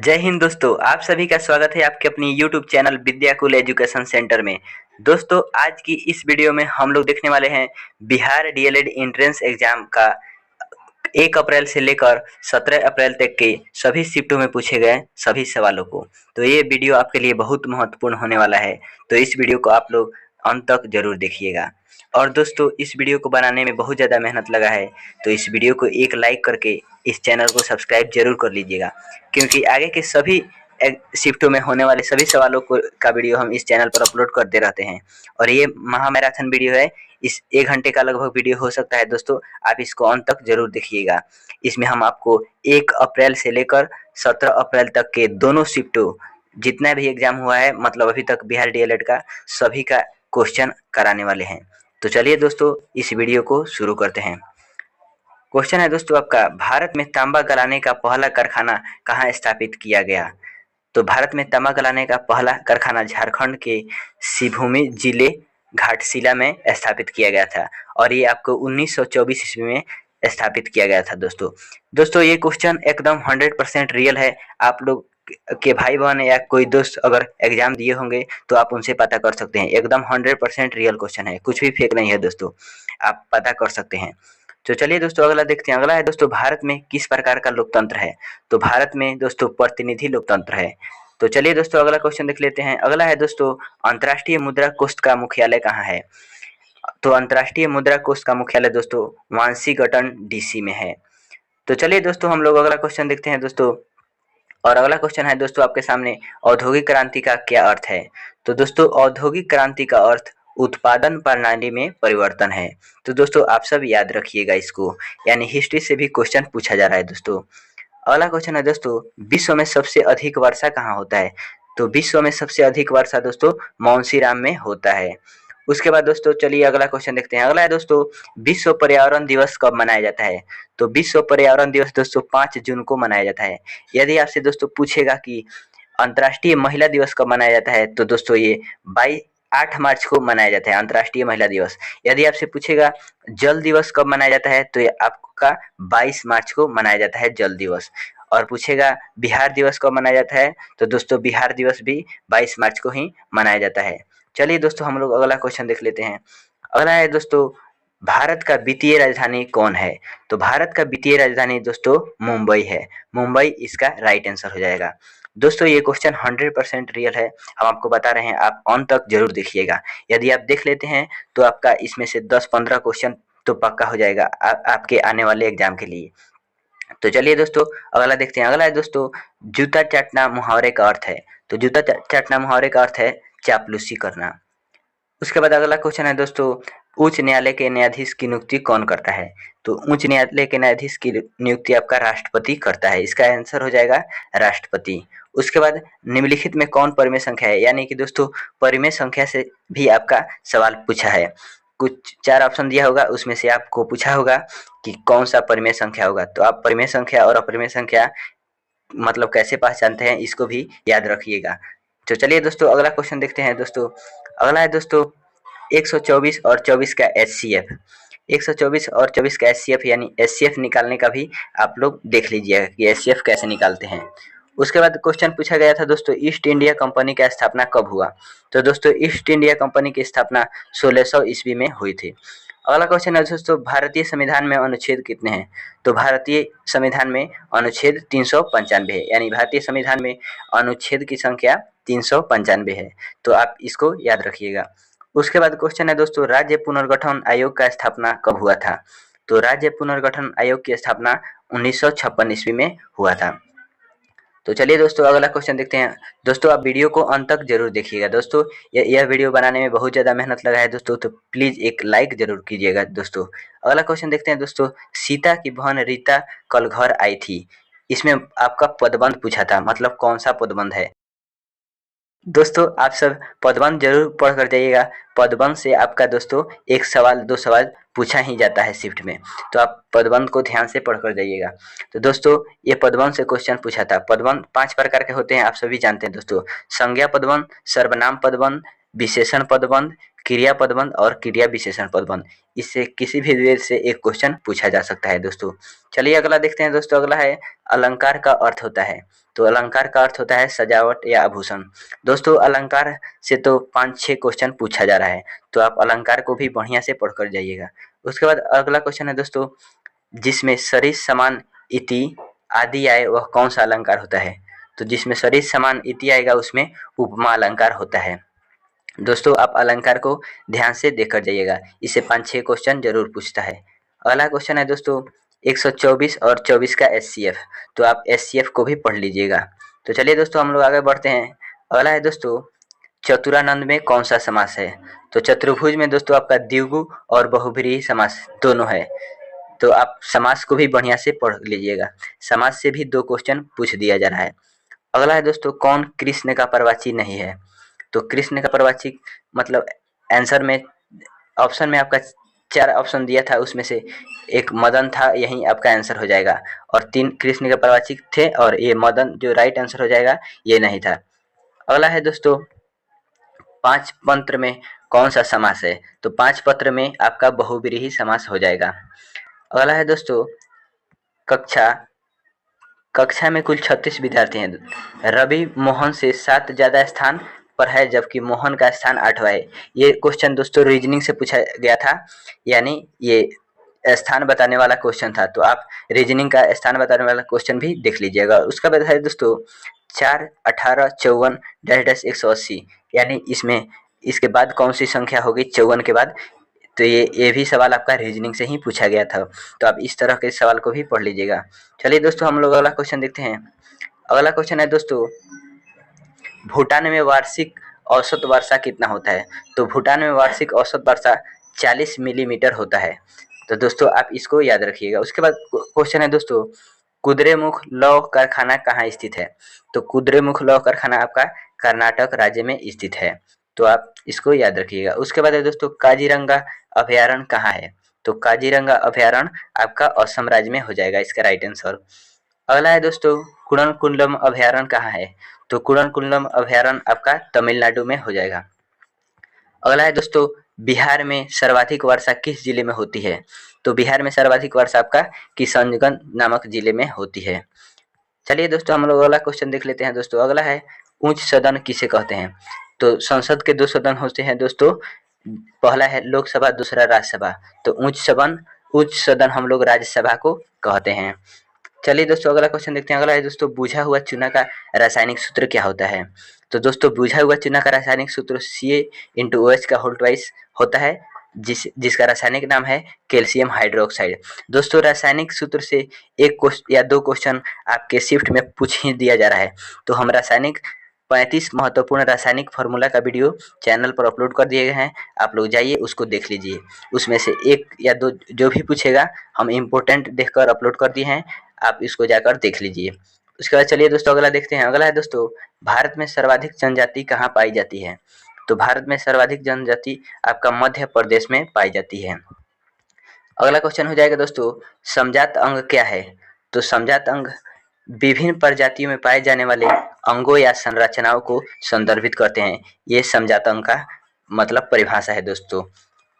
जय हिंद दोस्तों, आप सभी का स्वागत है आपके अपनी YouTube channel Vidyakul education centre में। दोस्तों, आज की इस वीडियो में हम लोग देखने वाले हैं बिहार डीएलएड एंट्रेंस एग्जाम का 1 अप्रैल से लेकर 17 अप्रैल तक के सभी शिफ्टों में पूछे गए सभी सवालों को। तो ये वीडियो आपके लिए बहुत महत्वपूर्ण होने वाला है, तो इस वीडियो को आप लोग अंत तक जरूर देखिएगा। और दोस्तों, इस वीडियो को बनाने में बहुत ज़्यादा मेहनत लगा है, तो इस वीडियो को एक लाइक करके इस चैनल को सब्सक्राइब जरूर कर लीजिएगा, क्योंकि आगे के सभी शिफ्टों में होने वाले सभी सवालों को का वीडियो हम इस चैनल पर अपलोड करते रहते हैं। और ये महा मैराथन वीडियो है, इस 1 घंटे का लगभग वीडियो हो सकता है दोस्तों, आप इसको अंत तक जरूर देखिएगा। इसमें हम आपको 1 अप्रैल से लेकर 17 अप्रैल तक के दोनों शिफ्टों जितना भी एग्जाम हुआ है, मतलब अभी तक बिहार डीएलएड का, सभी का क्वेश्चन कराने वाले हैं। तो चलिए दोस्तों, इस वीडियो को शुरू करते हैं। क्वेश्चन है दोस्तों आपका, भारत में तांबा गलाने का पहला कारखाना कहाँ स्थापित किया गया? तो भारत में तांबा गलाने का पहला कारखाना झारखंड के सिवभूमि जिले घाटशिला में स्थापित किया गया था, और ये आपको 1924 ईस्वी में स्थापित किया गया था दोस्तों ये क्वेश्चन एकदम 100% रियल है। आप लोग के भाई बहन या कोई दोस्त अगर एग्जाम दिए होंगे तो आप उनसे पता कर सकते हैं। एकदम 100% रियल क्वेश्चन है, कुछ भी फेक नहीं है दोस्तों, आप पता कर सकते हैं। तो चलिए दोस्तों, अगला देखते हैं। अगला है दोस्तों, भारत में किस प्रकार का लोकतंत्र है? तो भारत में दोस्तों प्रतिनिधि लोकतंत्र है। तो चलिए दोस्तों, अगला क्वेश्चन देख लेते हैं। अगला है दोस्तों, अंतर्राष्ट्रीय मुद्रा कोष का मुख्यालय कहाँ है? तो अंतर्राष्ट्रीय मुद्रा कोष का मुख्यालय दोस्तों वाशिंगटन डीसी में है। तो चलिए दोस्तों, हम लोग अगला क्वेश्चन देखते हैं दोस्तों। और अगला क्वेश्चन है दोस्तों आपके सामने, औद्योगिक क्रांति का क्या अर्थ है? तो दोस्तों, औद्योगिक क्रांति का अर्थ उत्पादन प्रणाली में परिवर्तन है। तो दोस्तों, आप सब याद रखिएगा इसको, यानी हिस्ट्री से भी क्वेश्चन पूछा जा रहा है दोस्तों। अगला क्वेश्चन है दोस्तों, विश्व में सबसे अधिक वर्षा कहाँ होता है? तो विश्व में सबसे अधिक वर्षा दोस्तों मानसीराम में होता है। उसके बाद दोस्तों चलिए अगला क्वेश्चन देखते हैं। अगला है दोस्तों, विश्व पर्यावरण दिवस कब मनाया जाता है? तो विश्व पर्यावरण दिवस दोस्तों 5 जून को मनाया जाता है। यदि आपसे दोस्तों पूछेगा कि अंतर्राष्ट्रीय महिला दिवस कब मनाया जाता है, तो दोस्तों ये 8 मार्च को मनाया जाता है अंतर्राष्ट्रीय महिला दिवस। यदि आपसे पूछेगा जल दिवस कब मनाया जाता है, तो ये आपका 22 मार्च को मनाया जाता है जल दिवस। और पूछेगा बिहार दिवस कब मनाया जाता है, तो दोस्तों बिहार दिवस भी 22 मार्च को ही मनाया जाता है। चलिए दोस्तों, हम लोग अगला क्वेश्चन देख लेते हैं। अगला है दोस्तों, भारत का वित्तीय राजधानी कौन है? तो भारत का वित्तीय राजधानी दोस्तों मुंबई है। मुंबई इसका राइट आंसर हो जाएगा। दोस्तों, ये क्वेश्चन 100% रियल है, हम आपको बता रहे हैं, आप अंत तक जरूर देखिएगा। यदि आप देख लेते हैं तो आपका इसमें से 10-15 क्वेश्चन तो पक्का हो जाएगा आपके आने वाले एग्जाम के लिए। तो चलिए दोस्तों, अगला देखते हैं। अगला है दोस्तों, जूता चाटना मुहावरे का अर्थ है। तो जूता चाटना मुहावरे का अर्थ है चापलूसी करना। उसके बाद अगला क्वेश्चन है दोस्तों, उच्च न्यायालय के न्यायाधीश की नियुक्ति कौन करता है? तो उच्च न्यायालय के न्यायाधीश की नियुक्ति आपका राष्ट्रपति करता है। इसका आंसर हो जाएगा राष्ट्रपति। उसके बाद निम्नलिखित में कौन परिमेय संख्या है? यानी कि दोस्तों परिमेय संख्या से भी आपका सवाल पूछा है। कुछ 4 ऑप्शन दिया होगा, उसमें से आपको पूछा होगा कि कौन सा परिमेय संख्या होगा। तो आप परिमेय संख्या और अपरिमेय संख्या मतलब कैसे पहचानते हैं, इसको भी याद रखिएगा। तो चलिए दोस्तों, अगला क्वेश्चन देखते हैं दोस्तों। अगला है दोस्तों, 124 और 24 का एचसीएफ। 124 और 24 का एचसीएफ यानी एचसीएफ निकालने का भी आप लोग देख लीजिएगा कि एचसीएफ कैसे निकालते हैं। उसके बाद क्वेश्चन पूछा गया था दोस्तों, ईस्ट इंडिया कंपनी का स्थापना कब हुआ? तो दोस्तों ईस्ट इंडिया कंपनी की स्थापना 1600 ईस्वी में हुई थी। अगला क्वेश्चन है दोस्तों, भारतीय संविधान में अनुच्छेद कितने हैं? तो भारतीय संविधान में अनुच्छेद 395 है, यानी भारतीय संविधान में अनुच्छेद की संख्या 395 है। तो आप इसको याद रखिएगा। उसके बाद क्वेश्चन है दोस्तों, राज्य पुनर्गठन आयोग का स्थापना कब हुआ था? तो राज्य पुनर्गठन आयोग की स्थापना 1956 ईस्वी में हुआ था। तो चलिए दोस्तों, अगला क्वेश्चन देखते हैं। दोस्तों आप वीडियो को अंत तक जरूर देखिएगा दोस्तों, यह वीडियो बनाने में बहुत ज़्यादा मेहनत लगा है दोस्तों, तो प्लीज़ एक लाइक जरूर कीजिएगा दोस्तों। अगला क्वेश्चन देखते हैं दोस्तों, सीता की बहन रीता कल घर आई थी, इसमें आपका पदबंध पूछा था, मतलब कौन सा पदबंध है? दोस्तों आप सब पदबंध जरूर पढ़ कर जाइएगा। पदबंध से आपका दोस्तों 1 सवाल 2 सवाल पूछा ही जाता है शिफ्ट में, तो आप पदबंध को ध्यान से पढ़ कर जाइएगा। तो दोस्तों ये पदबंध से क्वेश्चन पूछा था। पदबंध 5 प्रकार के होते हैं, आप सभी जानते हैं दोस्तों। संज्ञा पदबंध, सर्वनाम पदबंध, विशेषण पदबंध, क्रिया पदबंध और क्रिया विशेषण पदबंध। इससे किसी भी वे से एक क्वेश्चन पूछा जा सकता है दोस्तों। चलिए अगला देखते हैं दोस्तों। अगला है अलंकार का अर्थ होता है। तो अलंकार का अर्थ होता है सजावट या आभूषण। दोस्तों अलंकार से तो 5-6 क्वेश्चन पूछा जा रहा है, तो आप अलंकार को भी बढ़िया से पढ़कर जाइएगा। उसके बाद अगला क्वेश्चन है दोस्तों, जिसमें सरिस समान इति आदि आए वह कौन सा अलंकार होता है? तो जिसमें सरिस समान इति आएगा उसमें उपमा अलंकार होता है। दोस्तों आप अलंकार को ध्यान से देखकर जाइएगा, इससे 5-6 क्वेश्चन जरूर पूछता है। अगला क्वेश्चन है दोस्तों 124 और 24 का एचसीएफ, तो आप एचसीएफ को भी पढ़ लीजिएगा। तो चलिए दोस्तों हम लोग आगे बढ़ते हैं। अगला है दोस्तों चतुरानंद में कौन सा समास है? तो चतुर्भुज में दोस्तों आपका द्विगु और बहुब्रीहि समास दोनों है, तो आप समास को भी बढ़िया से पढ़ लीजिएगा। समास से भी 2 क्वेश्चन पूछ दिया जा रहा है। अगला है दोस्तों कौन कृष्ण का परवाची नहीं है? तो कृष्ण का परवाची मतलब आंसर में ऑप्शन में आपका 4 ऑप्शन दिया था, उसमें से एक मदन था, यही आपका आंसर हो जाएगा। और 3 कृष्ण के परवाची थे और ये मदन जो राइट आंसर हो जाएगा ये नहीं था। अगला है दोस्तों 5 पंत्र में कौन सा समास है? तो 5 पत्र में आपका बहुब्रीहि समास हो जाएगा। अगला है दोस्तों कक्षा में कुल 36 विद्यार्थी हैं, रवि मोहन से 7 ज़्यादा स्थान पर है जबकि मोहन का स्थान 8वां है। ये क्वेश्चन दोस्तों रीजनिंग से पूछा गया था, यानी ये स्थान बताने वाला क्वेश्चन था, तो आप रीजनिंग का स्थान बताने वाला क्वेश्चन भी देख लीजिएगा। उसका बाद है दोस्तों 4, 18, 54 डैश 180, यानी इसमें इसके बाद कौन सी संख्या होगी 54 के बाद? तो ये भी सवाल आपका रीजनिंग से ही पूछा गया था, तो आप इस तरह के सवाल को भी पढ़ लीजिएगा। चलिए दोस्तों हम लोग अगला क्वेश्चन देखते हैं। अगला क्वेश्चन है दोस्तों भूटान में वार्षिक औसत वर्षा कितना होता है? तो भूटान में वार्षिक औसत वर्षा 40 मिलीमीटर होता है, तो दोस्तों आप इसको याद रखिएगा। उसके बाद क्वेश्चन है दोस्तों कुद्रेमुख लौह कारखाना कहाँ स्थित है? तो कुद्रेमुख लौह कारखाना आपका कर्नाटक राज्य में स्थित है, तो आप इसको याद रखिएगा। उसके बाद है दोस्तों काजीरंगा अभयारण्य कहाँ है? तो काजीरंगा अभयारण्य आपका असम राज्य में हो जाएगा, इसका राइट आंसर। अगला है दोस्तों कुड़नकुंडलम अभयारण्य कहाँ है? तो कुड़नकुंडलम अभयारण्य आपका तमिलनाडु में हो जाएगा। अगला है दोस्तों बिहार में सर्वाधिक वर्षा किस जिले में होती है? तो बिहार में सर्वाधिक वर्षा आपका किशनगंज नामक जिले में होती है। चलिए दोस्तों हम लोग अगला क्वेश्चन देख लेते हैं। दोस्तों अगला है उच्च सदन किसे कहते हैं? तो संसद के 2 सदन होते हैं दोस्तों, पहला है लोकसभा, दूसरा राज्यसभा, तो उच्च सदन हम लोग राज्यसभा को कहते हैं। चलिए दोस्तों अगला क्वेश्चन देखते हैं। अगला है दोस्तों बुझा हुआ चूना का रासायनिक सूत्र क्या होता है? तो दोस्तों बुझा हुआ चूना का रासायनिक सूत्र Ca×OH का होल ट्वाइस होता है, जिसका रासायनिक नाम है कैल्शियम हाइड्रोक्साइड। दोस्तों रासायनिक सूत्र से 1 या 2 क्वेश्चन आपके शिफ्ट में पूछ ही दिया जा रहा है, तो हम 35 महत्वपूर्ण रासायनिक फार्मूला का वीडियो चैनल पर अपलोड कर दिए गए हैं, आप लोग जाइए उसको देख लीजिए। उसमें से 1 या 2 जो भी पूछेगा हम इम्पोर्टेंट देखकर अपलोड कर दिए हैं, आप इसको जाकर देख लीजिए। उसके बाद चलिए दोस्तों अगला देखते हैं। अगला है दोस्तों भारत में सर्वाधिक जनजाति कहाँ पाई जाती है? तो भारत में सर्वाधिक जनजाति आपका मध्य प्रदेश में पाई जाती है। अगला क्वेश्चन हो जाएगा दोस्तों समजात अंग क्या है? तो समजात अंग विभिन्न प्रजातियों में पाए जाने वाले अंगों या संरचनाओं को संदर्भित करते हैं, ये समजात अंग का मतलब परिभाषा है दोस्तों।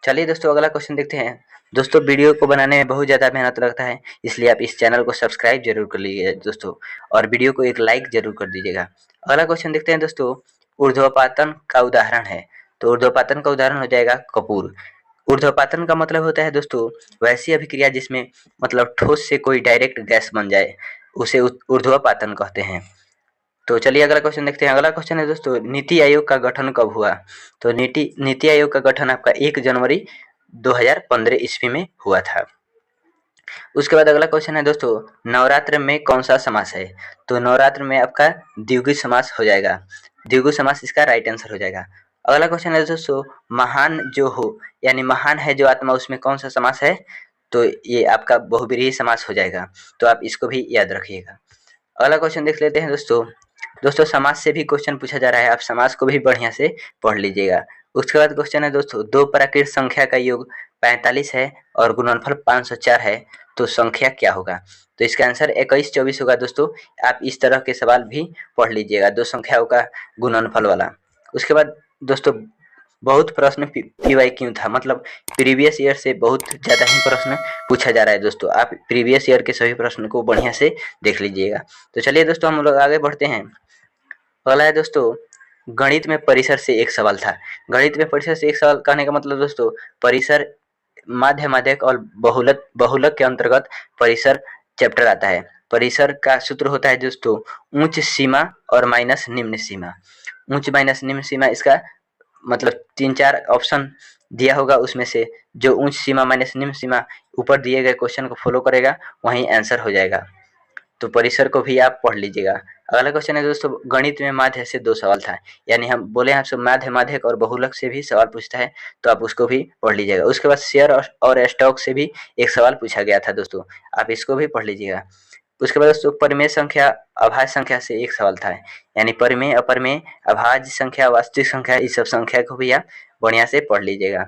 चलिए दोस्तों अगला क्वेश्चन देखते हैं। दोस्तों वीडियो को बनाने में बहुत ज़्यादा मेहनत लगता है, इसलिए आप इस चैनल को सब्सक्राइब जरूर कर लीजिएगा दोस्तों, और वीडियो को एक लाइक जरूर कर दीजिएगा। अगला क्वेश्चन देखते हैं दोस्तों ऊर्ध्वपातन का उदाहरण है? तो ऊर्ध्वपातन का उदाहरण हो जाएगा कपूर। ऊर्ध्वपातन का मतलब होता है दोस्तों वैसी अभिक्रिया जिसमें मतलब ठोस से कोई डायरेक्ट गैस बन जाए, उसे ऊर्ध्वपातन कहते हैं। तो चलिए अगला क्वेश्चन देखते हैं। अगला क्वेश्चन है दोस्तों नीति आयोग का गठन कब हुआ? तो नीति आयोग का गठन आपका 1 जनवरी 2015 ईस्वी में हुआ था। उसके बाद अगला क्वेश्चन है दोस्तों नवरात्र में कौन सा समास है? तो नवरात्र में आपका द्विगु समास हो जाएगा, द्विगु समास इसका राइट आंसर हो जाएगा। अगला क्वेश्चन है दोस्तों महान जो हो यानी महान है जो आत्मा, उसमें कौन सा समास है? तो ये आपका बहुब्रीहि समास हो जाएगा, तो आप इसको भी याद रखिएगा। अगला क्वेश्चन देख लेते हैं दोस्तों समास से भी क्वेश्चन पूछा जा रहा है, आप समास को भी बढ़िया से पढ़ लीजिएगा। उसके बाद क्वेश्चन है दोस्तों 2 प्राकृत संख्या का योग 45 है और गुणनफल 504 है, तो संख्या क्या होगा? तो इसका आंसर 21, 24 होगा दोस्तों। आप इस तरह के सवाल भी पढ़ लीजिएगा 2 संख्याओं का गुणनफल वाला। उसके बाद दोस्तों बहुत प्रश्न PYQ था, मतलब प्रीवियस ईयर से बहुत ज़्यादा ही प्रश्न पूछा जा रहा है दोस्तों। आप प्रीवियस ईयर के सभी प्रश्न को बढ़िया से देख लीजिएगा। तो चलिए दोस्तों हम लोग आगे बढ़ते हैं। अगला है दोस्तों, गणित में परिसर से एक सवाल था। गणित में परिसर से एक सवाल कहने का मतलब दोस्तों, परिसर माध्य माध्यक और बहुलक बहुलक के अंतर्गत परिसर चैप्टर आता है। परिसर का सूत्र होता है दोस्तों उच्च सीमा और माइनस निम्न सीमा। उच्च माइनस निम्न सीमा, इसका मतलब 3-4 ऑप्शन दिया होगा, उसमें से जो उच्च सीमा माइनस निम्न सीमा ऊपर दिए गए क्वेश्चन को फॉलो करेगा वहीं आंसर हो जाएगा। तो परिसर को भी आप पढ़ लीजिएगा। अगला क्वेश्चन है दोस्तों, गणित में माध्य से 2 सवाल था, यानी हम बोले आपसे माध्य माध्यक और बहुलक से भी सवाल पूछता है, तो आप उसको भी पढ़ लीजिएगा। उसके बाद शेयर और स्टॉक से भी एक सवाल पूछा गया था दोस्तों, आप इसको भी पढ़ लीजिएगा। उसके बाद दोस्तों परिमेय संख्या अभाज्य संख्या से एक सवाल था, यानी परिमेय अपरिमेय अभाज्य संख्या वास्तविक संख्या, इस सब संख्या को भी आप बढ़िया से पढ़ लीजिएगा।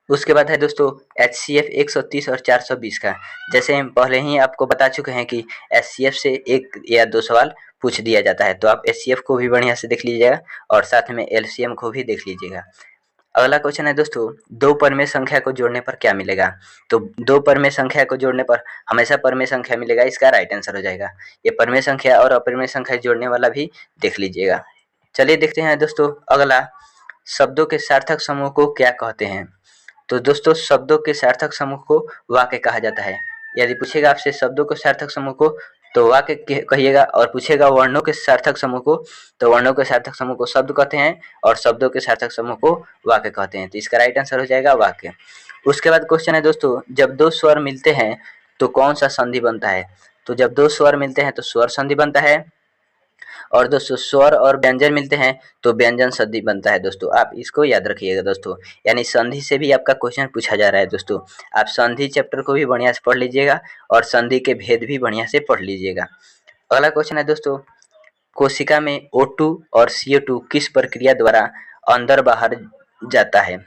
उसके बाद है दोस्तों HCF 130 और 420 का। जैसे हम पहले ही आपको बता चुके हैं कि HCF से 1 या 2 सवाल पूछ दिया जाता है, तो आप HCF को भी बढ़िया से देख लीजिएगा और साथ में LCM को भी देख लीजिएगा। अगला क्वेश्चन है दोस्तों, 2 परमेय संख्या को जोड़ने पर क्या मिलेगा? तो 2 परमेय संख्या को जोड़ने पर हमेशा परमेय संख्या मिलेगा, इसका राइट आंसर हो जाएगा। ये परमेय संख्या और अपरिमेय संख्या जोड़ने वाला भी देख लीजिएगा। चलिए देखते हैं दोस्तों अगला, शब्दों के सार्थक समूह को क्या कहते हैं? तो दोस्तों शब्दों के सार्थक समूह को वाक्य कहा जाता है। यदि पूछेगा आपसे शब्दों के सार्थक समूह को तो वाक्य कहिएगा, और पूछेगा वर्णों के सार्थक समूह को तो वर्णों के सार्थक समूह को शब्द कहते हैं और शब्दों के सार्थक समूह को वाक्य कहते हैं। तो इसका राइट आंसर हो जाएगा वाक्य। उसके बाद क्वेश्चन है दोस्तों, जब 2 स्वर मिलते हैं तो कौन सा संधि बनता है? तो जब 2 स्वर मिलते हैं तो स्वर संधि बनता है, और दोस्तों स्वर और व्यंजन मिलते हैं तो व्यंजन संधि बनता है दोस्तों। आप इसको याद रखिएगा दोस्तों, यानी संधि से भी आपका क्वेश्चन पूछा जा रहा है दोस्तों। आप संधि चैप्टर को भी बढ़िया से पढ़ लीजिएगा और संधि के भेद भी बढ़िया से पढ़ लीजिएगा। अगला क्वेश्चन है दोस्तों, कोशिका में O2 और CO2 किस प्रक्रिया द्वारा अंदर बाहर जाता है?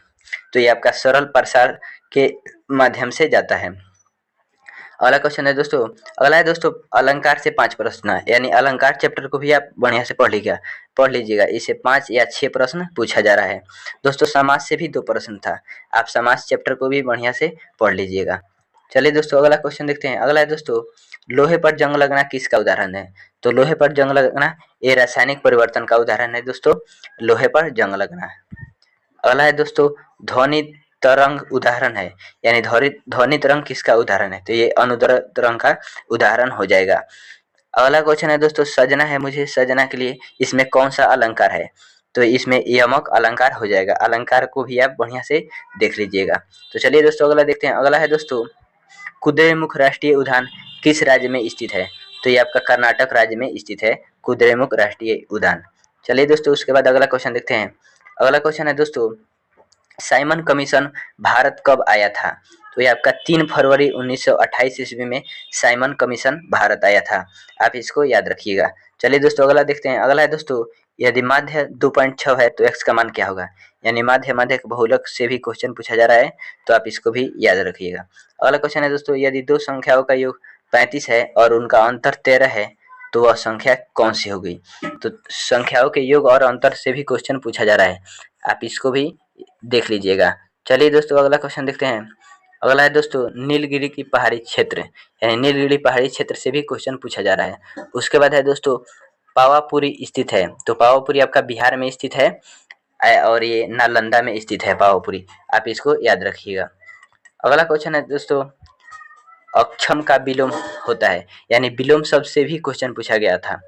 तो ये आपका सरल प्रसार के माध्यम से जाता है। अगला क्वेश्चन है दोस्तों, अगला है दोस्तों अलंकार से 5 प्रश्न है, यानी अलंकार चैप्टर को भी आप बढ़िया से पढ़ लीजिएगा। इसे 5 या 6 प्रश्न पूछा जा रहा है दोस्तों। समाज से भी 2 प्रश्न था, आप समाज चैप्टर को भी बढ़िया से पढ़ लीजिएगा। चलिए दोस्तों अगला क्वेश्चन देखते हैं। अगला है दोस्तों, लोहे पर जंग लगना किसका उदाहरण है? तो लोहे पर जंग लगना ये रासायनिक परिवर्तन का उदाहरण है दोस्तों, लोहे पर जंग लगना। अगला है दोस्तों, ध्वनि तरंग उदाहरण है, यानी ध्वनि तरंग किसका उदाहरण है? तो ये अनुदैर्घ्य तरंग का उदाहरण हो जाएगा। अगला क्वेश्चन है दोस्तों, सजना है मुझे सजना के लिए, इसमें कौन सा अलंकार है? तो इसमें यमक अलंकार हो जाएगा। अलंकार को भी आप बढ़िया से देख लीजिएगा। तो चलिए दोस्तों अगला देखते हैं। अगला है दोस्तों, कुद्रेमुख राष्ट्रीय उद्यान किस राज्य में स्थित है? तो ये आपका कर्नाटक राज्य में स्थित है कुद्रेमुख राष्ट्रीय उद्यान। चलिए दोस्तों उसके बाद अगला क्वेश्चन देखते हैं। अगला क्वेश्चन है दोस्तों, साइमन कमीशन भारत कब आया था? तो ये आपका 3 फरवरी 1928 ईस्वी में साइमन कमीशन भारत आया था, आप इसको याद रखिएगा। चलिए दोस्तों अगला देखते हैं। अगला है दोस्तों, यदि माध्य 2.6 है तो x का मान क्या होगा? यानी माध्य माध्यक बहुलक से भी क्वेश्चन पूछा जा रहा है, तो आप इसको भी याद रखिएगा। अगला क्वेश्चन है दोस्तों, यदि 2 संख्याओं का योग 35 है और उनका अंतर 13 है तो वह संख्या कौन सी होगी? तो संख्याओं के योग और अंतर से भी क्वेश्चन पूछा जा रहा है, आप इसको भी देख लीजिएगा। चलिए दोस्तों अगला क्वेश्चन देखते हैं। अगला है दोस्तों, नीलगिरी की पहाड़ी क्षेत्र, यानी नीलगिरी पहाड़ी क्षेत्र से भी क्वेश्चन पूछा जा रहा है। उसके बाद है दोस्तों, पावापुरी स्थित है, तो पावापुरी आपका बिहार में स्थित है और ये नालंदा में स्थित है पावापुरी, आप इसको याद रखिएगा। अगला क्वेश्चन है दोस्तों, अक्षम का विलोम होता है, यानी विलोम शब्द से भी क्वेश्चन पूछा गया था।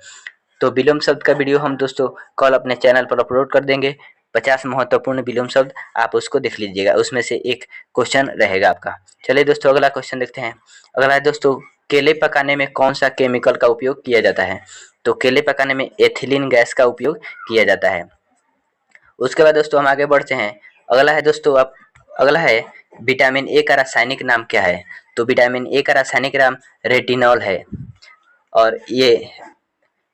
तो विलोम शब्द का वीडियो हम दोस्तों कल अपने चैनल पर अपलोड कर देंगे। 50 महत्वपूर्ण विलोम शब्द, आप उसको देख लीजिएगा, उसमें से एक क्वेश्चन रहेगा आपका। चलिए दोस्तों अगला क्वेश्चन देखते हैं। अगला है दोस्तों, केले पकाने में कौन सा केमिकल का उपयोग किया जाता है? तो केले पकाने में एथिलीन गैस का उपयोग किया जाता है। उसके बाद दोस्तों हम आगे बढ़ते हैं। अगला है दोस्तों अगला है, विटामिन ए का रासायनिक नाम क्या है? तो विटामिन ए का रासायनिक नाम रेटिनॉल है, और ये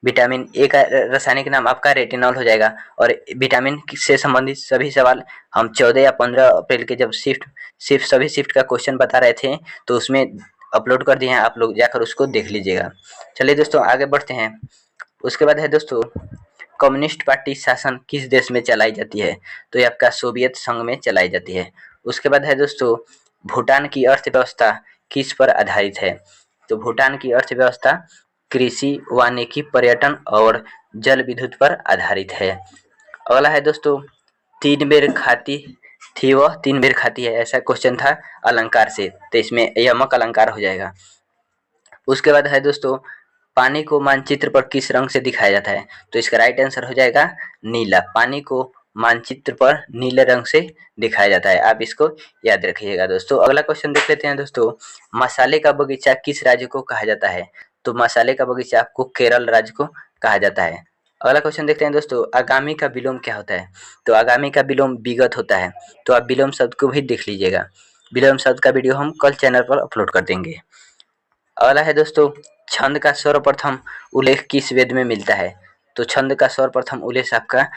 विटामिन ए का रासायनिक नाम आपका रेटिनॉल हो जाएगा। और विटामिन से संबंधित सभी सवाल हम 14 या 15 अप्रैल के जब सभी शिफ्ट का क्वेश्चन बता रहे थे तो उसमें अपलोड कर दिए हैं, आप लोग जाकर उसको देख लीजिएगा। चलिए दोस्तों आगे बढ़ते हैं। उसके बाद है दोस्तों, कम्युनिस्ट पार्टी शासन किस देश में चलाई जाती है? तो ये आपका सोवियत संघ में चलाई जाती है। उसके बाद है दोस्तों, भूटान की अर्थव्यवस्था किस पर आधारित है? तो भूटान की अर्थव्यवस्था कृषि, वानिकी, पर्यटन और जल विद्युत पर आधारित है। अगला है दोस्तों, 3 बेर खाती थी वह 3 बेर खाती है, ऐसा क्वेश्चन था अलंकार से, तो इसमें यमक अलंकार हो जाएगा। उसके बाद है दोस्तों, पानी को मानचित्र पर किस रंग से दिखाया जाता है? तो इसका राइट आंसर हो जाएगा नीला। पानी को मानचित्र पर नीले रंग से दिखाया जाता है, आप इसको याद रखिएगा दोस्तों। अगला क्वेश्चन देख लेते हैं दोस्तों, मसाले का बगीचा किस राज्य को कहा जाता है? तो मसाले का बगीचा आपको केरल राज्य को कहा जाता है। अगला क्वेश्चन देखते हैं दोस्तों, आगामी का विलोम क्या होता है? तो आगामी का विलोम विगत होता है, तो आप विलोम शब्द को भी देख लीजिएगा। विलोम शब्द का वीडियो हम कल चैनल पर अपलोड कर देंगे। अगला है दोस्तों, छंद का सर्वप्रथम उल्लेख किस वेद में मिलता है? तो छंद का सर्वप्रथम उल्लेख आपका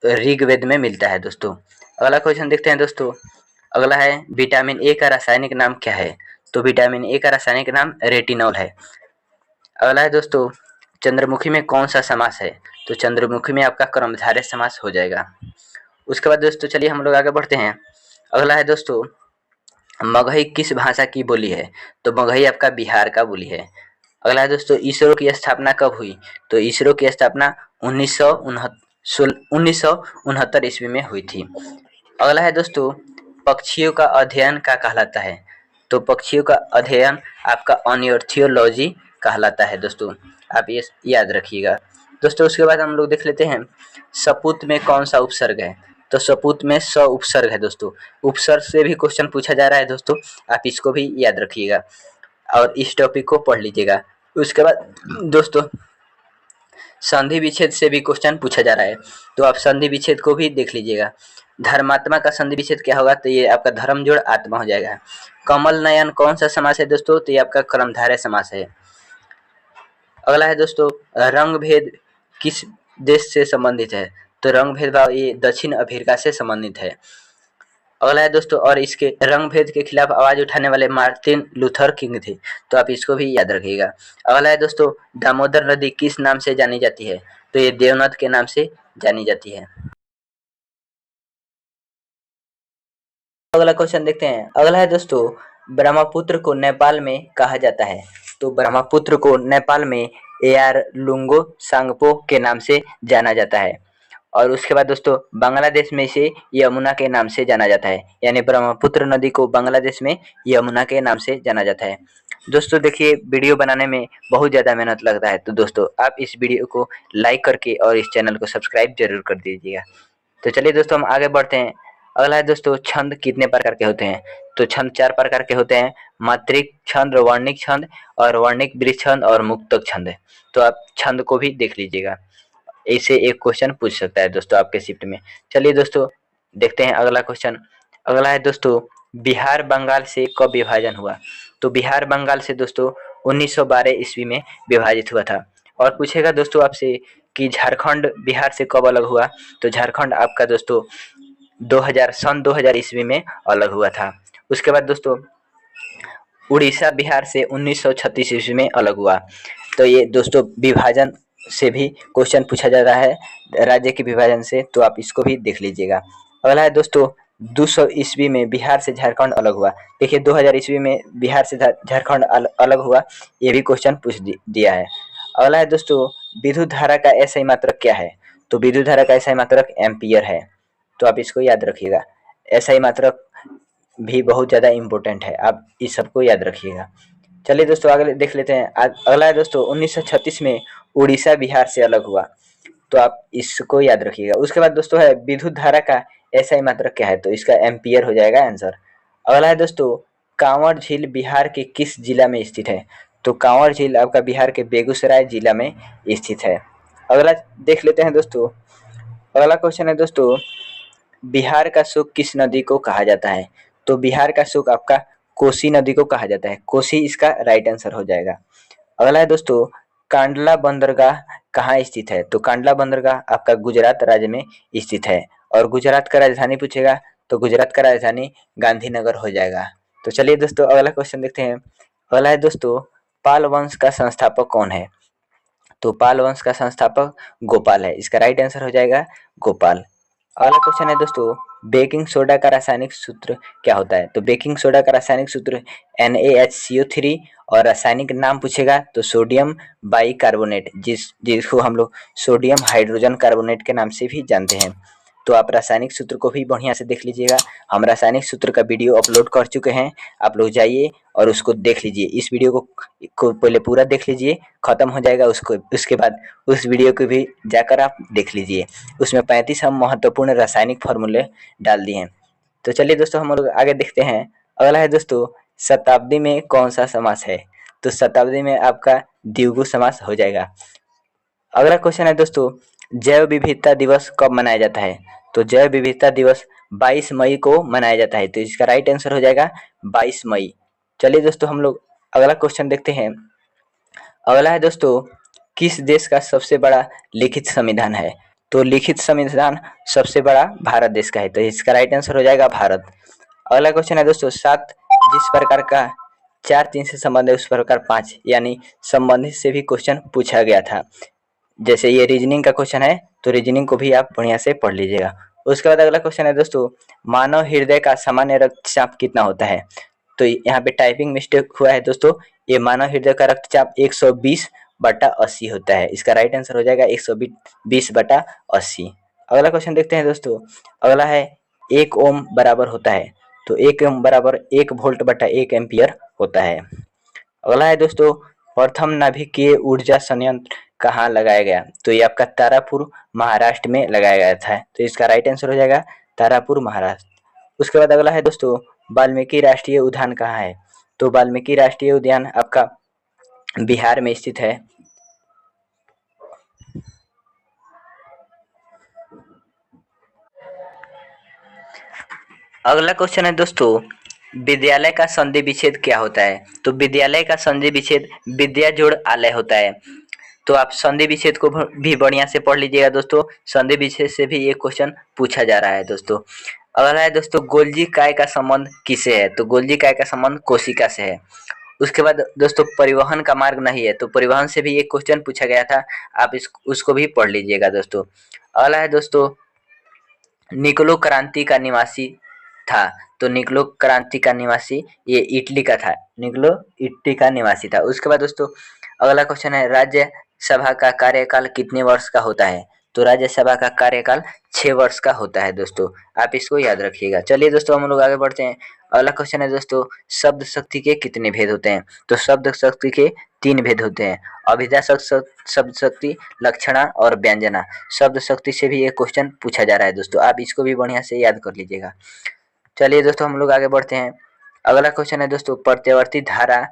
ऋग्वेद में मिलता है दोस्तों। अगला क्वेश्चन देखते हैं दोस्तों, अगला है विटामिन ए का रासायनिक नाम क्या है? तो विटामिन ए का रासायनिक नाम रेटिनॉल है। अगला है दोस्तों, चंद्रमुखी में कौन सा समास है? तो चंद्रमुखी में आपका कर्मधारय समास हो जाएगा। उसके बाद दोस्तों चलिए हम लोग आगे बढ़ते हैं। अगला है दोस्तों, मगही किस भाषा की बोली है? तो मगही आपका बिहार का बोली है। अगला है दोस्तों, इसरो की स्थापना कब हुई? तो इसरो की स्थापना 1969 ईस्वी में हुई थी। अगला है दोस्तों, पक्षियों का अध्ययन क्या कहलाता है? तो पक्षियों का अध्ययन आपका ऑर्नियोलॉजी कहलाता है दोस्तों, आप ये याद रखिएगा दोस्तों। उसके बाद हम लोग देख लेते हैं, सपूत में कौन सा उपसर्ग है? तो सपूत में स उपसर्ग है दोस्तों। उपसर्ग से भी क्वेश्चन पूछा जा रहा है दोस्तों, आप इसको भी याद रखिएगा और इस टॉपिक को पढ़ लीजिएगा। उसके बाद दोस्तों, संधि विच्छेद से भी क्वेश्चन पूछा जा रहा है, तो आप संधि विच्छेद को भी देख लीजिएगा। धर्मात्मा का संधि विच्छेद क्या होगा? तो ये आपका धर्म जोड़ आत्मा हो जाएगा। कमल नयन कौन सा समास है दोस्तों? तो ये आपका कर्मधारय समास है। अगला है दोस्तों, रंग भेद किस देश से संबंधित है? तो रंग भेदभाव ये दक्षिण अफ्रीका से संबंधित है। अगला है दोस्तों, और इसके रंग भेद के खिलाफ आवाज उठाने वाले मार्टिन लूथर किंग थे, तो आप इसको भी याद रखिएगा। अगला है दोस्तों, दामोदर नदी किस नाम से जानी जाती है? तो ये देवनद के नाम से जानी जाती है। अगला क्वेश्चन देखते हैं। अगला है दोस्तों, ब्रह्मपुत्र को नेपाल में कहा जाता है? तो ब्रह्मपुत्र को नेपाल में एआर लुंगो सांगपो के नाम से जाना जाता है। और उसके बाद दोस्तों, बांग्लादेश में इसे यमुना के नाम से जाना जाता है, यानी ब्रह्मपुत्र नदी को बांग्लादेश में यमुना के नाम से जाना जाता है। दोस्तों देखिए, वीडियो बनाने में बहुत ज़्यादा मेहनत लगता है, तो दोस्तों आप इस वीडियो को लाइक करके और इस चैनल को सब्सक्राइब जरूर कर दीजिएगा। तो चलिए दोस्तों हम आगे बढ़ते हैं। अगला है दोस्तों, छंद कितने प्रकार के होते हैं? तो छंद 4 प्रकार के होते हैं, मात्रिक छंद, वर्णिक छंद और वर्णिक बृहत छंद और मुक्तक छंद। तो आप छंद को भी देख लीजिएगा, ऐसे एक क्वेश्चन पूछ सकता है दोस्तों आपके शिफ्ट में। चलिए दोस्तों देखते हैं अगला क्वेश्चन। अगला है दोस्तों, बिहार बंगाल से कब विभाजन हुआ? तो बिहार बंगाल से दोस्तों 1912 ईस्वी में विभाजित हुआ था। और पूछेगा दोस्तों आपसे कि झारखंड बिहार से कब अलग हुआ? तो झारखंड आपका दोस्तों 2000 ईस्वी में अलग हुआ था। उसके बाद दोस्तों, उड़ीसा बिहार से 1936 ईस्वी में अलग हुआ। तो ये दोस्तों विभाजन से भी क्वेश्चन पूछा जा रहा है, राज्य के विभाजन से, तो आप इसको भी देख लीजिएगा। अगला है दोस्तों, 200 ईस्वी में बिहार से झारखंड अलग हुआ। देखिए 2000 ईस्वी में बिहार से झारखंड अलग हुआ, ये भी क्वेश्चन पूछ दिया है। अगला है दोस्तों, विद्युत धारा का एसआई मात्रक क्या है? तो विद्युत धारा का एसआई मात्रक एम्पियर है, तो आप इसको याद रखिएगा। एसआई मात्रक भी बहुत ज़्यादा इम्पोर्टेंट है, आप इस सबको याद रखिएगा। चलिए दोस्तों आगे देख लेते हैं। अगला है दोस्तों, 1936 में उड़ीसा बिहार से अलग हुआ, तो आप इसको याद रखिएगा। उसके बाद दोस्तों है विद्युत धारा का एसआई मात्रक क्या है? तो इसका एम्पियर हो जाएगा आंसर। अगला है दोस्तों, कांवर झील बिहार के किस जिला में स्थित है? तो कांवर झील आपका बिहार के बेगूसराय जिला में स्थित है। अगला देख लेते हैं दोस्तों। अगला क्वेश्चन है दोस्तों, बिहार का शुक किस नदी को कहा जाता है? तो बिहार का शुक आपका कोसी नदी को कहा जाता है, कोसी इसका राइट आंसर हो जाएगा। अगला है दोस्तों, कांडला बंदरगाह कहाँ स्थित है? तो कांडला बंदरगाह आपका गुजरात राज्य में स्थित है। और गुजरात का राजधानी पूछेगा तो गुजरात का राजधानी गांधीनगर हो जाएगा। तो चलिए दोस्तों अगला क्वेश्चन देखते हैं। अगला है दोस्तों, पाल वंश का संस्थापक कौन है? तो पाल वंश का संस्थापक गोपाल है। इसका राइट आंसर हो जाएगा गोपाल। अगला क्वेश्चन है दोस्तों, बेकिंग सोडा का रासायनिक सूत्र क्या होता है? तो बेकिंग सोडा का रासायनिक सूत्र NaHCO3 और रासायनिक नाम पूछेगा तो सोडियम बाइकार्बोनेट, जिसको हम लोग सोडियम हाइड्रोजन कार्बोनेट के नाम से भी जानते हैं। तो आप रासायनिक सूत्र को भी बढ़िया से देख लीजिएगा। हम रासायनिक सूत्र का वीडियो अपलोड कर चुके हैं, आप लोग जाइए और उसको देख लीजिए। इस वीडियो को पहले पूरा देख लीजिए, खत्म हो जाएगा उसके बाद उस वीडियो को भी जाकर आप देख लीजिए। उसमें 35 हम महत्वपूर्ण रासायनिक फार्मूले डाल दिए हैं। तो चलिए दोस्तों हम लोग आगे देखते हैं। अगला है दोस्तों, शताब्दी में कौन सा समास है? तो शताब्दी में आपका द्विगु समास हो जाएगा। अगला क्वेश्चन है दोस्तों, जैव विविधता दिवस कब मनाया जाता है? तो जैव विविधता दिवस 22 मई को मनाया जाता है। तो इसका राइट आंसर हो जाएगा 22 मई। चलिए दोस्तों हम लोग अगला क्वेश्चन देखते हैं। अगला है दोस्तों, किस देश का सबसे बड़ा लिखित संविधान है? तो लिखित संविधान सबसे बड़ा भारत देश का है। तो इसका राइट आंसर हो जाएगा भारत। अगला क्वेश्चन है दोस्तों, 7 जिस प्रकार का 4 3 से संबंध है उस प्रकार 5 यानी संबंधित से भी क्वेश्चन पूछा गया था। जैसे ये रीजनिंग का क्वेश्चन है तो रीजनिंग को भी आप बढ़िया से पढ़ लीजिएगा। उसके बाद अगला क्वेश्चन है दोस्तों, मानव हृदय का सामान्य रक्तचाप कितना होता है? तो यहाँ पे टाइपिंग मिस्टेक हुआ है दोस्तों। ये मानव हृदय का रक्तचाप 120/80 होता है। इसका राइट आंसर हो जाएगा 120/80। अगला क्वेश्चन देखते हैं दोस्तों। अगला है 1 ओम बराबर होता है। तो 1 ओम बराबर 1 वोल्ट/1 एम्पियर होता है। अगला है दोस्तों, प्रथम नाभिकीय ऊर्जा संयंत्र कहाँ लगाया गया? तो ये आपका तारापुर महाराष्ट्र में लगाया गया था। तो इसका राइट आंसर हो जाएगा तारापुर महाराष्ट्र। उसके बाद अगला है दोस्तों, वाल्मीकि राष्ट्रीय उद्यान कहाँ है? तो वाल्मीकि राष्ट्रीय उद्यान आपका बिहार में स्थित है। अगला क्वेश्चन है दोस्तों, विद्यालय का संधि विच्छेद क्या होता है? तो विद्यालय का संधि विच्छेद विद्या जोड़ आलय होता है। तो आप संधि विच्छेद को भी बढ़िया से पढ़ लीजिएगा दोस्तों। संधि विच्छेद से भी ये क्वेश्चन पूछा जा रहा है दोस्तों। अगला है दोस्तों, गोल्जी काय का संबंध किससे है? तो गोल्जी काय का संबंध कोशिका से है। उसके बाद दोस्तों, परिवहन का मार्ग नहीं है। तो परिवहन से भी एक क्वेश्चन पूछा गया था, आप उसको भी पढ़ लीजिएगा दोस्तों। अगला है दोस्तों, निकोलो क्रांति का निवासी था। तो निकोलो क्रांति का निवासी ये इटली का था। निकोलो इटली का निवासी था। उसके बाद दोस्तों अगला क्वेश्चन है, राज्य सभा का कार्यकाल कितने वर्ष का होता है? तो राज्यसभा का कार्यकाल 6 वर्ष का होता है दोस्तों। आप इसको याद रखिएगा। चलिए दोस्तों हम लोग आगे बढ़ते हैं। अगला क्वेश्चन है दोस्तों, शब्द शक्ति के कितने भेद होते हैं? तो शब्द शक्ति के 3 भेद होते हैं, अभिधा शब्द शक्ति, लक्षणा और व्यंजना। शब्द शक्ति से भी एक क्वेश्चन पूछा जा रहा है दोस्तों, आप इसको भी बढ़िया से याद कर लीजिएगा। चलिए दोस्तों हम लोग आगे बढ़ते हैं। अगला क्वेश्चन है दोस्तों, प्रत्यावर्ती धारा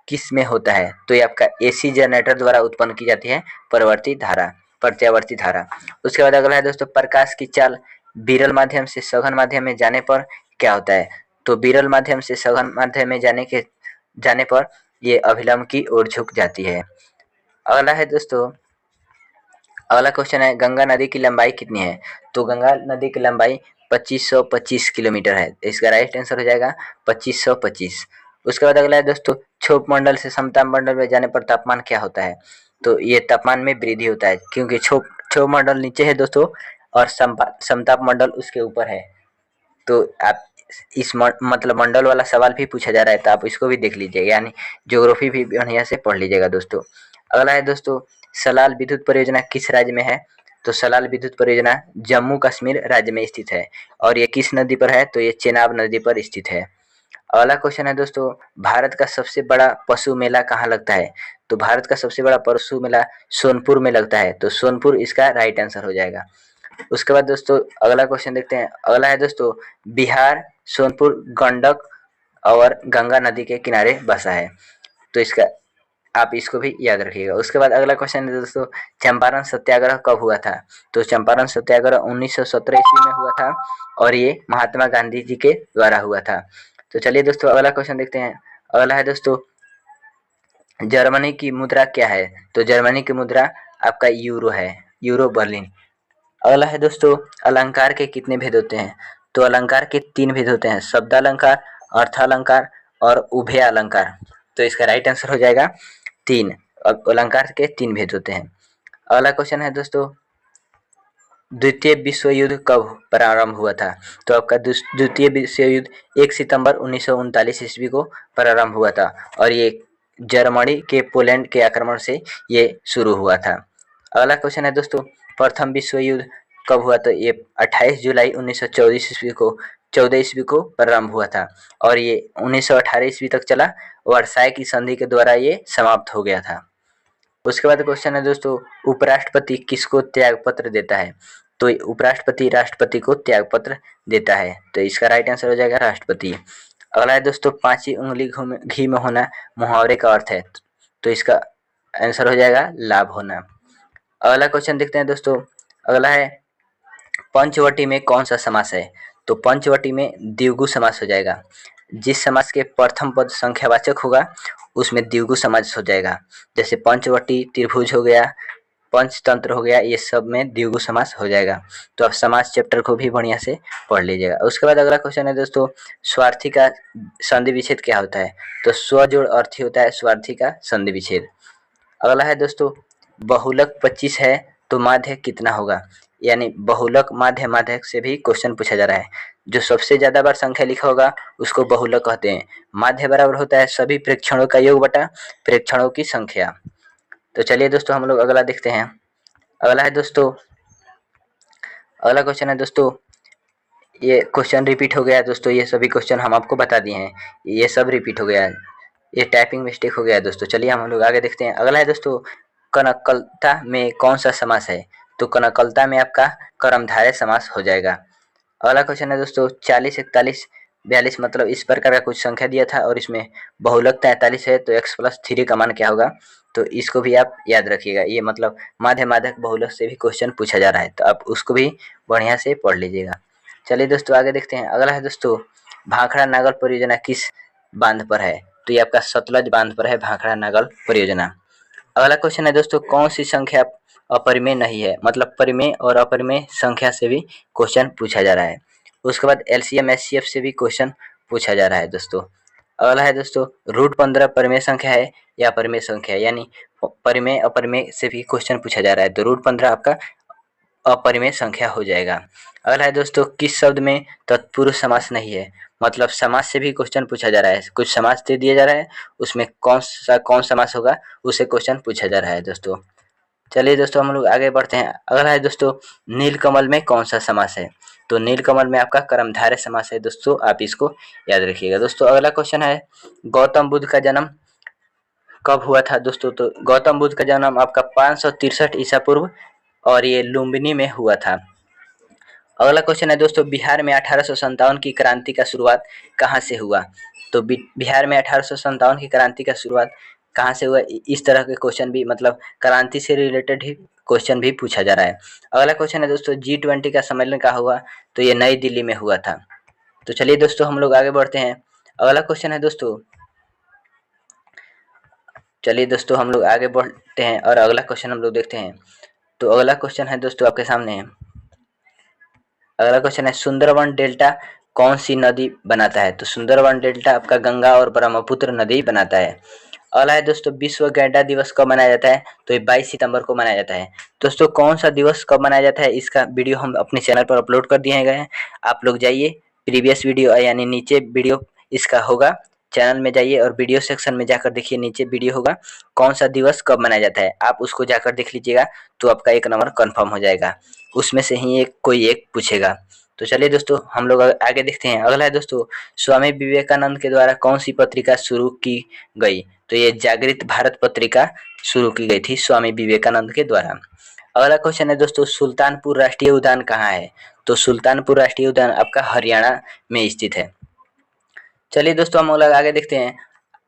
किस में होता है? तो ये आपका AC जनरेटर द्वारा उत्पन्न की जाती है प्रत्यावर्ती धारा। उसके बाद अगला है दोस्तों, प्रकाश की चाल विरल माध्यम से सघन माध्यम में जाने पर क्या होता है? तो विरल माध्यम से सघन माध्यम में जाने पर ये अभिलंब की ओर झुक जाती है। अगला है दोस्तों, अगला क्वेश्चन है, गंगा नदी की लंबाई कितनी है? तो गंगा नदी की लंबाई 2525 किलोमीटर है। इसका राइट आंसर हो जाएगा 2525। उसके बाद अगला है दोस्तों, क्षोभ मंडल से समताप मंडल में जाने पर तापमान क्या होता है? तो ये तापमान में वृद्धि होता है, क्योंकि क्षोभ मंडल नीचे है दोस्तों और समताप मंडल उसके ऊपर है। तो आप इस मतलब मंडल वाला सवाल भी पूछा जा रहा है, तो आप इसको भी देख लीजिएगा, यानी ज्योग्राफी भी बढ़िया से पढ़ लीजिएगा दोस्तों। अगला है दोस्तों, सलाल विद्युत परियोजना किस राज्य में है? तो सलाल विद्युत परियोजना जम्मू कश्मीर राज्य में स्थित है। और ये किस नदी पर है? तो ये चेनाब नदी पर स्थित है। अगला क्वेश्चन है दोस्तों, भारत का सबसे बड़ा पशु मेला कहाँ लगता है? तो भारत का सबसे बड़ा पशु मेला सोनपुर में लगता है। तो सोनपुर इसका राइट आंसर हो जाएगा। उसके बाद दोस्तों अगला क्वेश्चन देखते हैं। अगला है दोस्तों, बिहार सोनपुर गंडक और गंगा नदी के किनारे बसा है। तो इसका आप इसको भी याद रखिएगा। उसके बाद अगला क्वेश्चन है दोस्तों, चंपारण सत्याग्रह कब हुआ था? तो चंपारण सत्याग्रह 1917 ईस्वी में हुआ था और ये महात्मा गांधी जी के द्वारा हुआ था। तो चलिए दोस्तों अगला क्वेश्चन देखते हैं। अगला है दोस्तों, जर्मनी की मुद्रा क्या है? तो जर्मनी की मुद्रा आपका यूरो है, यूरो बर्लिन। अगला है दोस्तों, अलंकार के कितने भेद होते हैं? तो अलंकार के 3 भेद होते हैं, शब्दालंकार, अर्थालंकार और उभय अलंकार। तो इसका राइट आंसर हो जाएगा 3। अलंकार के 3 भेद होते हैं। अगला क्वेश्चन है दोस्तों, द्वितीय विश्व युद्ध कब प्रारंभ हुआ था? तो आपका द्वितीय विश्व युद्ध 1 सितंबर 1939 ईस्वी को प्रारंभ हुआ था और ये जर्मनी के पोलैंड के आक्रमण से ये शुरू हुआ था। अगला क्वेश्चन है दोस्तों, प्रथम विश्व युद्ध कब हुआ? तो ये 28 जुलाई 1914 ईस्वी को प्रारंभ हुआ था और ये 1918 ईस्वी तक चला। वर्साई की संधि के द्वारा ये समाप्त हो गया था। उसके बाद क्वेश्चन है दोस्तों, उपराष्ट्रपति किसको त्याग पत्र देता है? तो उपराष्ट्रपति राष्ट्रपति को त्याग पत्र देता है, तो इसका राइट आंसर हो जाएगा राष्ट्रपति। अगला है दोस्तों, पांचवी उंगली घी में होना मुहावरे का अर्थ है, तो इसका आंसर हो जाएगा लाभ होना। अगला क्वेश्चन देखते हैं दोस्तों, अगला है पंचवटी में कौन सा समास है? तो पंचवटी में द्विगु समास हो जाएगा। जिस समास के प्रथम पद संख्यावाचक होगा उसमें द्विगु समास हो जाएगा। जैसे पंचवटी, त्रिभुज हो गया, पंचतंत्र हो गया, ये सब में द्विगु समास हो जाएगा। तो आप समास चैप्टर को भी बढ़िया से पढ़ लीजिएगा। उसके बाद अगला क्वेश्चन है दोस्तों, स्वार्थी का संधि विच्छेद क्या होता है? तो स्व जोड़ अर्थी होता है स्वार्थी का संधि विच्छेद। अगला है दोस्तों, बहुलक 25 है तो माध्य कितना होगा? यानी बहुलक माध्य माध्यक से भी क्वेश्चन पूछा जा रहा है। जो सबसे ज्यादा बार संख्या लिखा होगा उसको बहुलक कहते हैं। माध्य बराबर होता है सभी प्रेक्षणों का योग बटा प्रेक्षणों की संख्या। तो चलिए दोस्तों हम लोग अगला देखते हैं। अगला है दोस्तों, अगला क्वेश्चन है दोस्तों, ये क्वेश्चन रिपीट हो गया है दोस्तों। ये सभी क्वेश्चन हम आपको बता दिए हैं, ये सब रिपीट हो गया है, ये टाइपिंग मिस्टेक हो गया है दोस्तों। चलिए हम लोग आगे देखते हैं। अगला है दोस्तों, कनकलता में कौन सा समास है? तो कनकलता में आपका कर्मधारय समास हो जाएगा। अगला क्वेश्चन है दोस्तों, 40, 41, 42 मतलब इस प्रकार का कुछ संख्या दिया था और इसमें बहुलक 43 है तो x+3 का मान क्या होगा? तो इसको भी आप याद रखिएगा। ये मतलब माध्य माध्यक बहुलक से भी क्वेश्चन पूछा जा रहा है, तो आप उसको भी बढ़िया से पढ़ लीजिएगा। चलिए दोस्तों आगे देखते हैं। अगला है दोस्तों, भाखड़ा नागल परियोजना किस बांध पर है? तो ये आपका सतलज बांध पर है भाखड़ा नागल परियोजना। अगला क्वेश्चन है दोस्तों, कौन सी संख्या अपरिमेय नहीं है? मतलब परिमेय और अपरिमेय संख्या से भी क्वेश्चन पूछा जा रहा है। उसके बाद एलसीएम एचसीएफ से भी क्वेश्चन पूछा जा रहा है दोस्तों। अगला है दोस्तों, √15 परिमेय संख्या है या अपरिमेय संख्या है? यानी परिमेय अपरिमेय से भी क्वेश्चन पूछा जा रहा है, तो √15 आपका अपरिमेय संख्या हो जाएगा। अगला है दोस्तों, किस शब्द में तत्पुरुष समास नहीं है? मतलब समास से भी क्वेश्चन पूछा जा रहा है। कुछ समास दे दिया जा रहा है, उसमें कौन समास होगा उसे क्वेश्चन पूछा जा रहा है दोस्तों। चलिए दोस्तों हम लोग आगे बढ़ते हैं। अगला है दोस्तों, नीलकमल में कौन सा समास है? तो नीलकमल में आपका कर्मधारय समास है दोस्तों, आप इसको याद रखिएगा दोस्तों। अगला क्वेश्चन है, गौतम बुद्ध का जन्म कब हुआ था दोस्तों? तो गौतम बुद्ध का जन्म आपका 563 ईसा पूर्व और ये लुम्बिनी में हुआ था। अगला क्वेश्चन है दोस्तों, बिहार में 1857 की क्रांति का शुरुआत कहाँ से हुआ? तो बिहार में 1857 की क्रांति का शुरुआत कहाँ से हुआ? इस तरह के क्वेश्चन भी मतलब क्रांति से रिलेटेड ही क्वेश्चन भी पूछा जा रहा है। अगला क्वेश्चन है दोस्तों, G20 का सम्मेलन कहाँ हुआ? तो ये नई दिल्ली में हुआ था। तो चलिए दोस्तों हम लोग आगे बढ़ते हैं। अगला क्वेश्चन है दोस्तों, चलिए दोस्तों हम लोग आगे बढ़ते हैं और अगला क्वेश्चन हम लोग देखते हैं। तो अगला क्वेश्चन है दोस्तों आपके सामने। अगला क्वेश्चन है, सुंदरवन डेल्टा कौन सी नदी बनाता है? तो सुंदरवन डेल्टा आपका गंगा और ब्रह्मपुत्र नदी बनाता है। अगला है दोस्तों, विश्व गैंडा दिवस कब मनाया जाता है? तो ये 22 सितंबर को मनाया जाता है। दोस्तों कौन सा दिवस कब मनाया जाता है इसका वीडियो हम अपने चैनल पर अपलोड कर दिए गए हैं। आप लोग जाइए प्रीवियस वीडियो यानी नीचे वीडियो इसका होगा, चैनल में जाइए और वीडियो सेक्शन में जाकर देखिए, नीचे वीडियो होगा कौन सा दिवस कब मनाया जाता है, आप उसको जाकर देख लीजिएगा तो आपका 1 नंबर कन्फर्म हो जाएगा। उसमें से ही कोई एक पूछेगा। तो चलिए दोस्तों हम लोग आगे देखते हैं। अगला है दोस्तों, स्वामी विवेकानंद के द्वारा कौन सी पत्रिका शुरू की गई? तो ये जागृत भारत पत्रिका शुरू की गई थी स्वामी विवेकानंद के द्वारा। अगला क्वेश्चन है दोस्तों, सुल्तानपुर राष्ट्रीय उद्यान कहाँ है? तो सुल्तानपुर राष्ट्रीय उद्यान आपका हरियाणा में स्थित है। चलिए दोस्तों हम लोग आगे देखते हैं।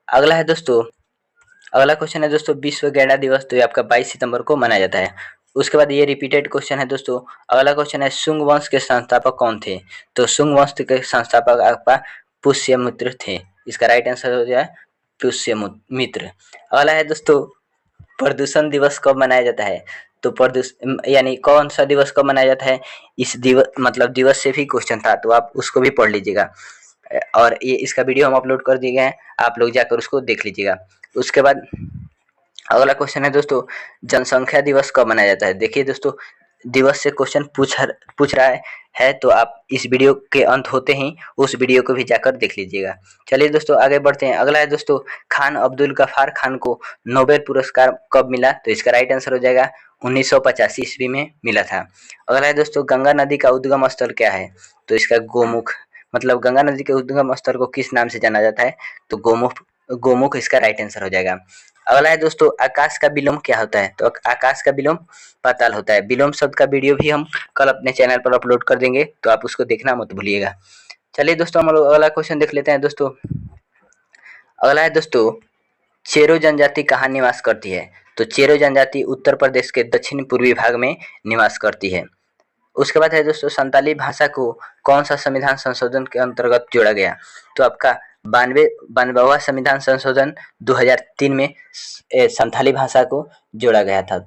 अगला है दोस्तों, अगला क्वेश्चन है दोस्तों, विश्व गैंडा दिवस तो ये आपका 22 सितंबर को मनाया जाता है। उसके बाद ये रिपीटेड क्वेश्चन है दोस्तों। अगला क्वेश्चन है, शुंग वंश के संस्थापक कौन थे? तो शुंग वंश के संस्थापक आपका पुष्यमित्र थे। इसका राइट आंसर हो जाए पुष्यमित्र। अगला है दोस्तों, प्रदूषण दिवस कब मनाया जाता है? तो प्रदूषण यानी कौन सा दिवस कब मनाया जाता है, इस दिवस मतलब दिवस से भी क्वेश्चन था, तो आप उसको भी पढ़ लीजिएगा और ये इसका वीडियो हम अपलोड कर दिए गए हैं, आप लोग जाकर उसको देख लीजिएगा। उसके बाद अगला क्वेश्चन है दोस्तों, जनसंख्या दिवस कब मनाया जाता है। देखिए दोस्तों, दिवस से क्वेश्चन पूछ रहा है तो आप इस वीडियो के अंत होते ही उस वीडियो को भी जाकर देख लीजिएगा। चलिए दोस्तों आगे बढ़ते हैं। अगला है दोस्तों, खान अब्दुल गफ्फार खान को नोबेल पुरस्कार कब मिला। तो इसका राइट आंसर हो जाएगा 1985 ईस्वी में मिला था। अगला है दोस्तों, गंगा नदी का उद्गम स्थल क्या है। तो इसका गोमुख, मतलब गंगा नदी के उद्गम स्थल को किस नाम से जाना जाता है। तो गोमुख, गोमुख इसका राइट आंसर हो जाएगा। अगला है दोस्तों, आकाश का विलोम क्या होता है। तो आकाश का विलोम पाताल होता है। विलोम शब्द का वीडियो भी हम कल अपने चैनल पर अपलोड कर देंगे, तो आप उसको देखना मत भूलिएगा। चलिए दोस्तों हम लोग अगला क्वेश्चन देख लेते हैं दोस्तों। अगला है दोस्तों, चेरो जनजाति कहाँ निवास करती है। तो चेरो जनजाति उत्तर प्रदेश के दक्षिण पूर्वी भाग में निवास करती है। उसके बाद है दोस्तों, संताली भाषा को कौन सा संविधान संशोधन के अंतर्गत जोड़ा गया। तो आपका 92वां संविधान संशोधन 2003 में संथाली भाषा को जोड़ा गया था।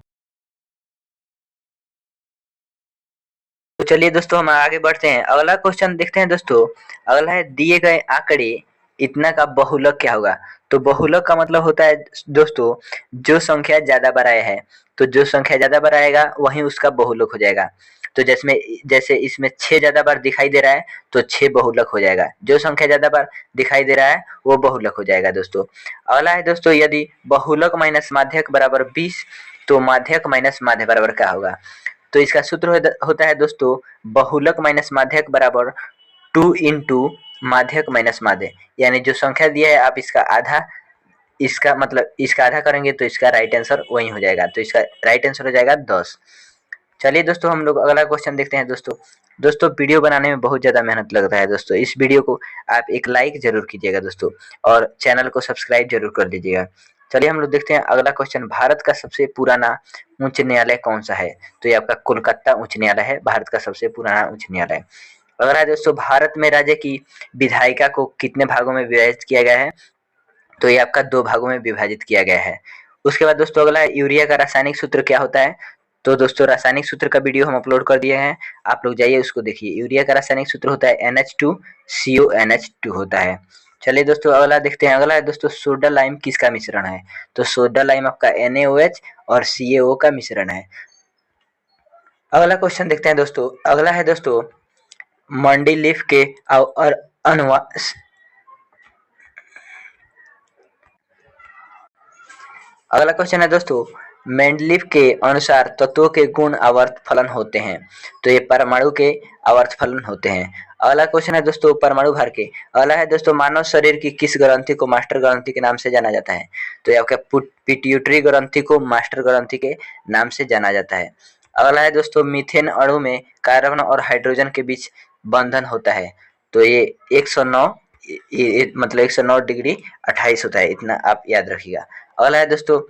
तो चलिए दोस्तों हम आगे बढ़ते हैं। अगला क्वेश्चन देखते हैं दोस्तों। अगला है, दिए गए आंकड़े इतना का बहुलक क्या होगा। तो बहुलक का मतलब होता है दोस्तों, जो संख्या ज्यादा बढ़ाया है, तो जो संख्या ज्यादा बढ़ाएगा वही उसका बहुलक हो जाएगा। तो जैसे इसमें 6 ज्यादा बार दिखाई दे रहा है तो 6 बहुलक हो जाएगा। जो संख्या ज्यादा बार दिखाई दे रहा है वो बहुलक हो जाएगा दोस्तों। अगला है दोस्तों, यदि बहुलक माइनस माध्यक बराबर 20 तो माध्यक माइनस माध्य बराबर क्या होगा। तो इसका सूत्र होता है दोस्तों, बहुलक माइनस माध्यक बराबर 2 इंटू माध्यक माइनस माध्य। यानी जो संख्या दिया है आप इसका आधा, इसका मतलब इसका आधा करेंगे तो इसका राइट आंसर वही हो जाएगा। तो इसका राइट आंसर हो जाएगा 10। चलिए दोस्तों हम लोग अगला क्वेश्चन देखते हैं दोस्तों। दोस्तों वीडियो बनाने में बहुत ज़्यादा मेहनत लगता है दोस्तों, इस वीडियो को आप एक लाइक जरूर कीजिएगा दोस्तों, और चैनल को सब्सक्राइब जरूर कर लीजिएगा। चलिए हम लोग देखते हैं अगला क्वेश्चन, भारत का सबसे पुराना उच्च न्यायालय कौन सा है। तो ये आपका कोलकाता उच्च न्यायालय है, भारत का सबसे पुराना उच्च न्यायालय। अगला है दोस्तों, भारत में राज्य की विधायिका को कितने भागों में विभाजित किया गया है। तो ये आपका 2 भागों में विभाजित किया गया है। उसके बाद दोस्तों अगला है, यूरिया का रासायनिक सूत्र क्या होता है। तो दोस्तों रासायनिक सूत्र का वीडियो हम अपलोड कर दिए हैं, आप लोग जाइए उसको देखिए। यूरिया का रासायनिक सूत्र होता है NH2CONH2 होता है। चलिए दोस्तों अगला देखते हैं। अगला है दोस्तों, सोडा लाइम किसका मिश्रण है। तो सोडा लाइम आपका NaOH और CaO का मिश्रण है। अगला क्वेश्चन देखते हैं दोस्तों। अगला है दोस्तों, मंडी लीफ के और अगला क्वेश्चन है दोस्तों, मेंडलीफ के अनुसार तत्वों के गुण आवर्त फलन होते हैं। तो ये परमाणु के आवर्त फलन होते हैं। अगला क्वेश्चन है दोस्तों, परमाणु भार के। अगला है दोस्तों, मानव शरीर की किस ग्रंथि को मास्टर ग्रंथि के नाम से जाना जाता है। तो ये आपका पिट्यूटरी ग्रंथि को मास्टर ग्रंथि के नाम से जाना जाता है। अगला है दोस्तों, मीथेन अणु में कार्बन और हाइड्रोजन के बीच बंधन होता है। तो ये 109 मतलब 109 डिग्री 28 होता है, इतना आप याद रखिएगा। अगला है दोस्तों,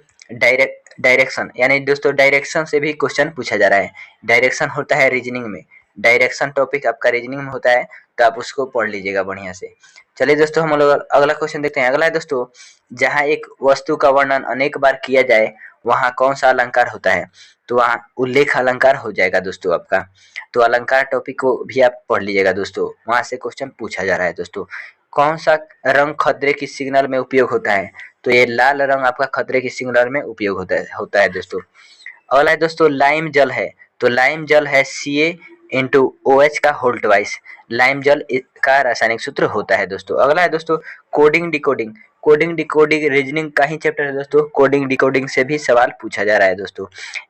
डायरेक्शन, यानी दोस्तों डायरेक्शन से भी क्वेश्चन पूछा जा रहा है। डायरेक्शन होता है रीजनिंग में, डायरेक्शन टॉपिक आपका रीजनिंग में होता है, तो आप उसको पढ़ लीजिएगा बढ़िया से। चलिए दोस्तों हम लोग अगला क्वेश्चन देखते हैं। अगला है दोस्तों, जहाँ एक वस्तु का वर्णन अनेक बार किया जाए वहाँ कौन सा अलंकार होता है। तो वहाँ उल्लेख अलंकार हो जाएगा दोस्तों आपका। तो अलंकार टॉपिक को भी आप पढ़ लीजिएगा दोस्तों, वहाँ से क्वेश्चन पूछा जा रहा है दोस्तों। कौन सा रंग खतरे की सिग्नल में उपयोग होता है। तो ये लाल रंग आपका खतरे की सिग्नल में उपयोग होता है दोस्तों। अगला है दोस्तों, लाइम जल है। तो लाइम जल है Ca×OH का होल ट्वाइस। लाइम जल का रासायनिक सूत्र होता है दोस्तों। अगला है दोस्तों, coding decoding. Coding decoding reasoning का ही चैप्टर है दोस्तों। कोडिंग डिकोडिंग से भी सवाल पूछा जा रहा है दोस्तों।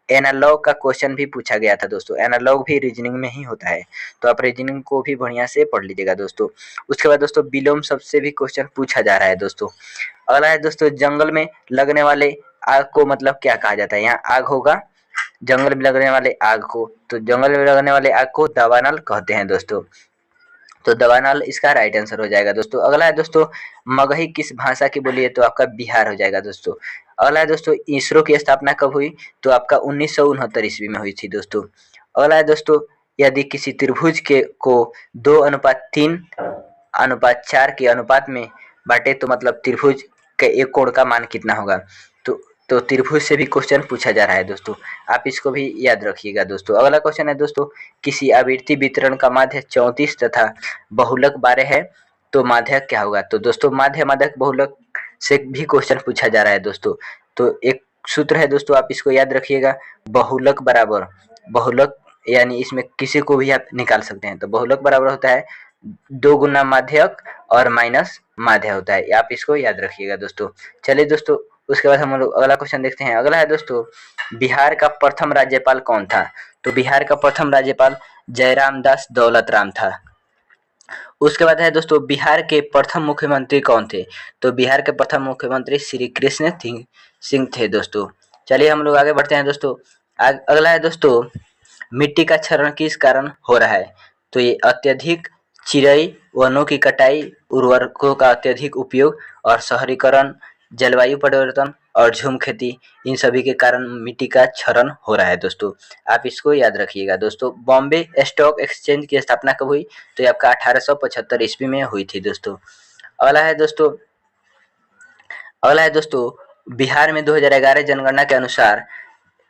एनालॉग का क्वेश्चन भी पूछा गया था दोस्तों, एनालॉग भी रीजनिंग में ही होता है, तो आप रीजनिंग को भी बढ़िया से पढ़ लीजिएगा दोस्तों। उसके बाद दोस्तों, विलोम शब्द से भी क्वेश्चन पूछा जा रहा है दोस्तों। अगला है दोस्तों, जंगल में लगने वाले आग को मतलब क्या कहा जाता है। यहाँ आग होगा, जंगल में लगने वाले आग को, तो जंगल में लगने वाले आग को दावानल कहते हैं दोस्तों। तो दावानल इसका राइट आंसर हो जाएगा दोस्तों। अगला है दोस्तों, मगही किस भाषा की बोली है। तो आपका बिहार हो जाएगा दोस्तों। अगला है दोस्तों, इसरो की स्थापना कब हुई। तो आपका 1969 ईस्वी में हुई थी दोस्तों। अगला है दोस्तों, यदि किसी त्रिभुज के को 2:3:4 के अनुपात में बांटे तो मतलब त्रिभुज के एक कोण का मान कितना होगा। तो त्रिभुज से भी क्वेश्चन पूछा जा रहा है दोस्तों, आप इसको भी याद रखिएगा दोस्तों। अगला क्वेश्चन है दोस्तों, किसी आवृत्ति वितरण का माध्य 34 तथा बहुलक 12 है तो माध्यक क्या होगा। तो दोस्तों माध्यक बहुलक से भी क्वेश्चन पूछा जा रहा है दोस्तों। तो एक सूत्र है दोस्तों, आप इसको याद रखिएगा। बहुलक बराबर, बहुलक यानी इसमें किसी को भी आप निकाल सकते हैं। तो बहुलक बराबर होता है 2 गुना माध्यक और माइनस माध्य होता है। आप इसको याद रखिएगा दोस्तों। चलिए दोस्तों, उसके बाद हम लोग अगला क्वेश्चन देखते हैं। अगला है दोस्तों, बिहार का प्रथम राज्यपाल कौन था? तो बिहार का प्रथम राज्यपाल जयराम दास दौलत राम था। उसके बाद है दोस्तों, बिहार के प्रथम मुख्यमंत्री कौन थे? तो बिहार के प्रथम मुख्यमंत्री श्री कृष्ण सिंह थे दोस्तों। चलिए हम लोग आगे बढ़ते हैं दोस्तों। अगला है दोस्तों, मिट्टी का क्षरण किस कारण हो रहा है? तो ये अत्यधिक चिरई, वनों की कटाई, उर्वरकों का अत्यधिक उपयोग और शहरीकरण, जलवायु परिवर्तन और झूम खेती, इन सभी के कारण मिट्टी का क्षरण हो रहा है दोस्तों। आप इसको याद रखिएगा दोस्तों। बॉम्बे स्टॉक एक्सचेंज की स्थापना कब हुई? तो ये आपका 1875 ईस्वी में हुई थी दोस्तों। अगला है दोस्तों, बिहार में 2011 जनगणना के अनुसार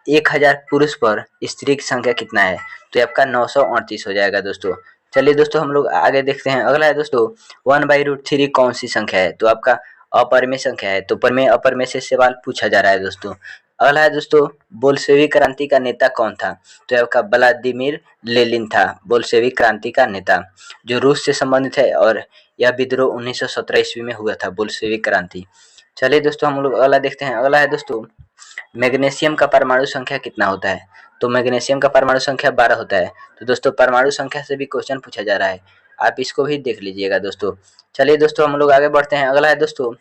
1000 पुरुष पर स्त्री की संख्या कितना है? तो ये आपका 938 हो जाएगा दोस्तों। चलिए दोस्तों, हम लोग आगे देखते हैं। अगला है दोस्तों, 1/√3 कौन सी संख्या है? तो आपका अपरिमेय संख्या है। तो प्रमेय अपरिमेय से सवाल पूछा जा रहा है दोस्तों। अगला है दोस्तों, बोल्शेविक क्रांति का नेता कौन था? तो आपका व्लादिमीर लेनिन था, बोल्शेविक क्रांति का नेता, जो रूस से संबंधित है। और यह विद्रोह 1917 ईस्वी में हुआ था, बोल्शेविक क्रांति। चलिए दोस्तों, हम लोग अगला देखते हैं। अगला है दोस्तों, मैग्नीशियम का परमाणु संख्या कितना होता है? तो मैग्नीशियम का परमाणु संख्या 12 होता है। तो दोस्तों, परमाणु संख्या से भी क्वेश्चन पूछा जा रहा है, आप इसको भी देख लीजिएगा दोस्तों। चलिए दोस्तों, हम लोग आगे बढ़ते हैं। अगला है दोस्तों,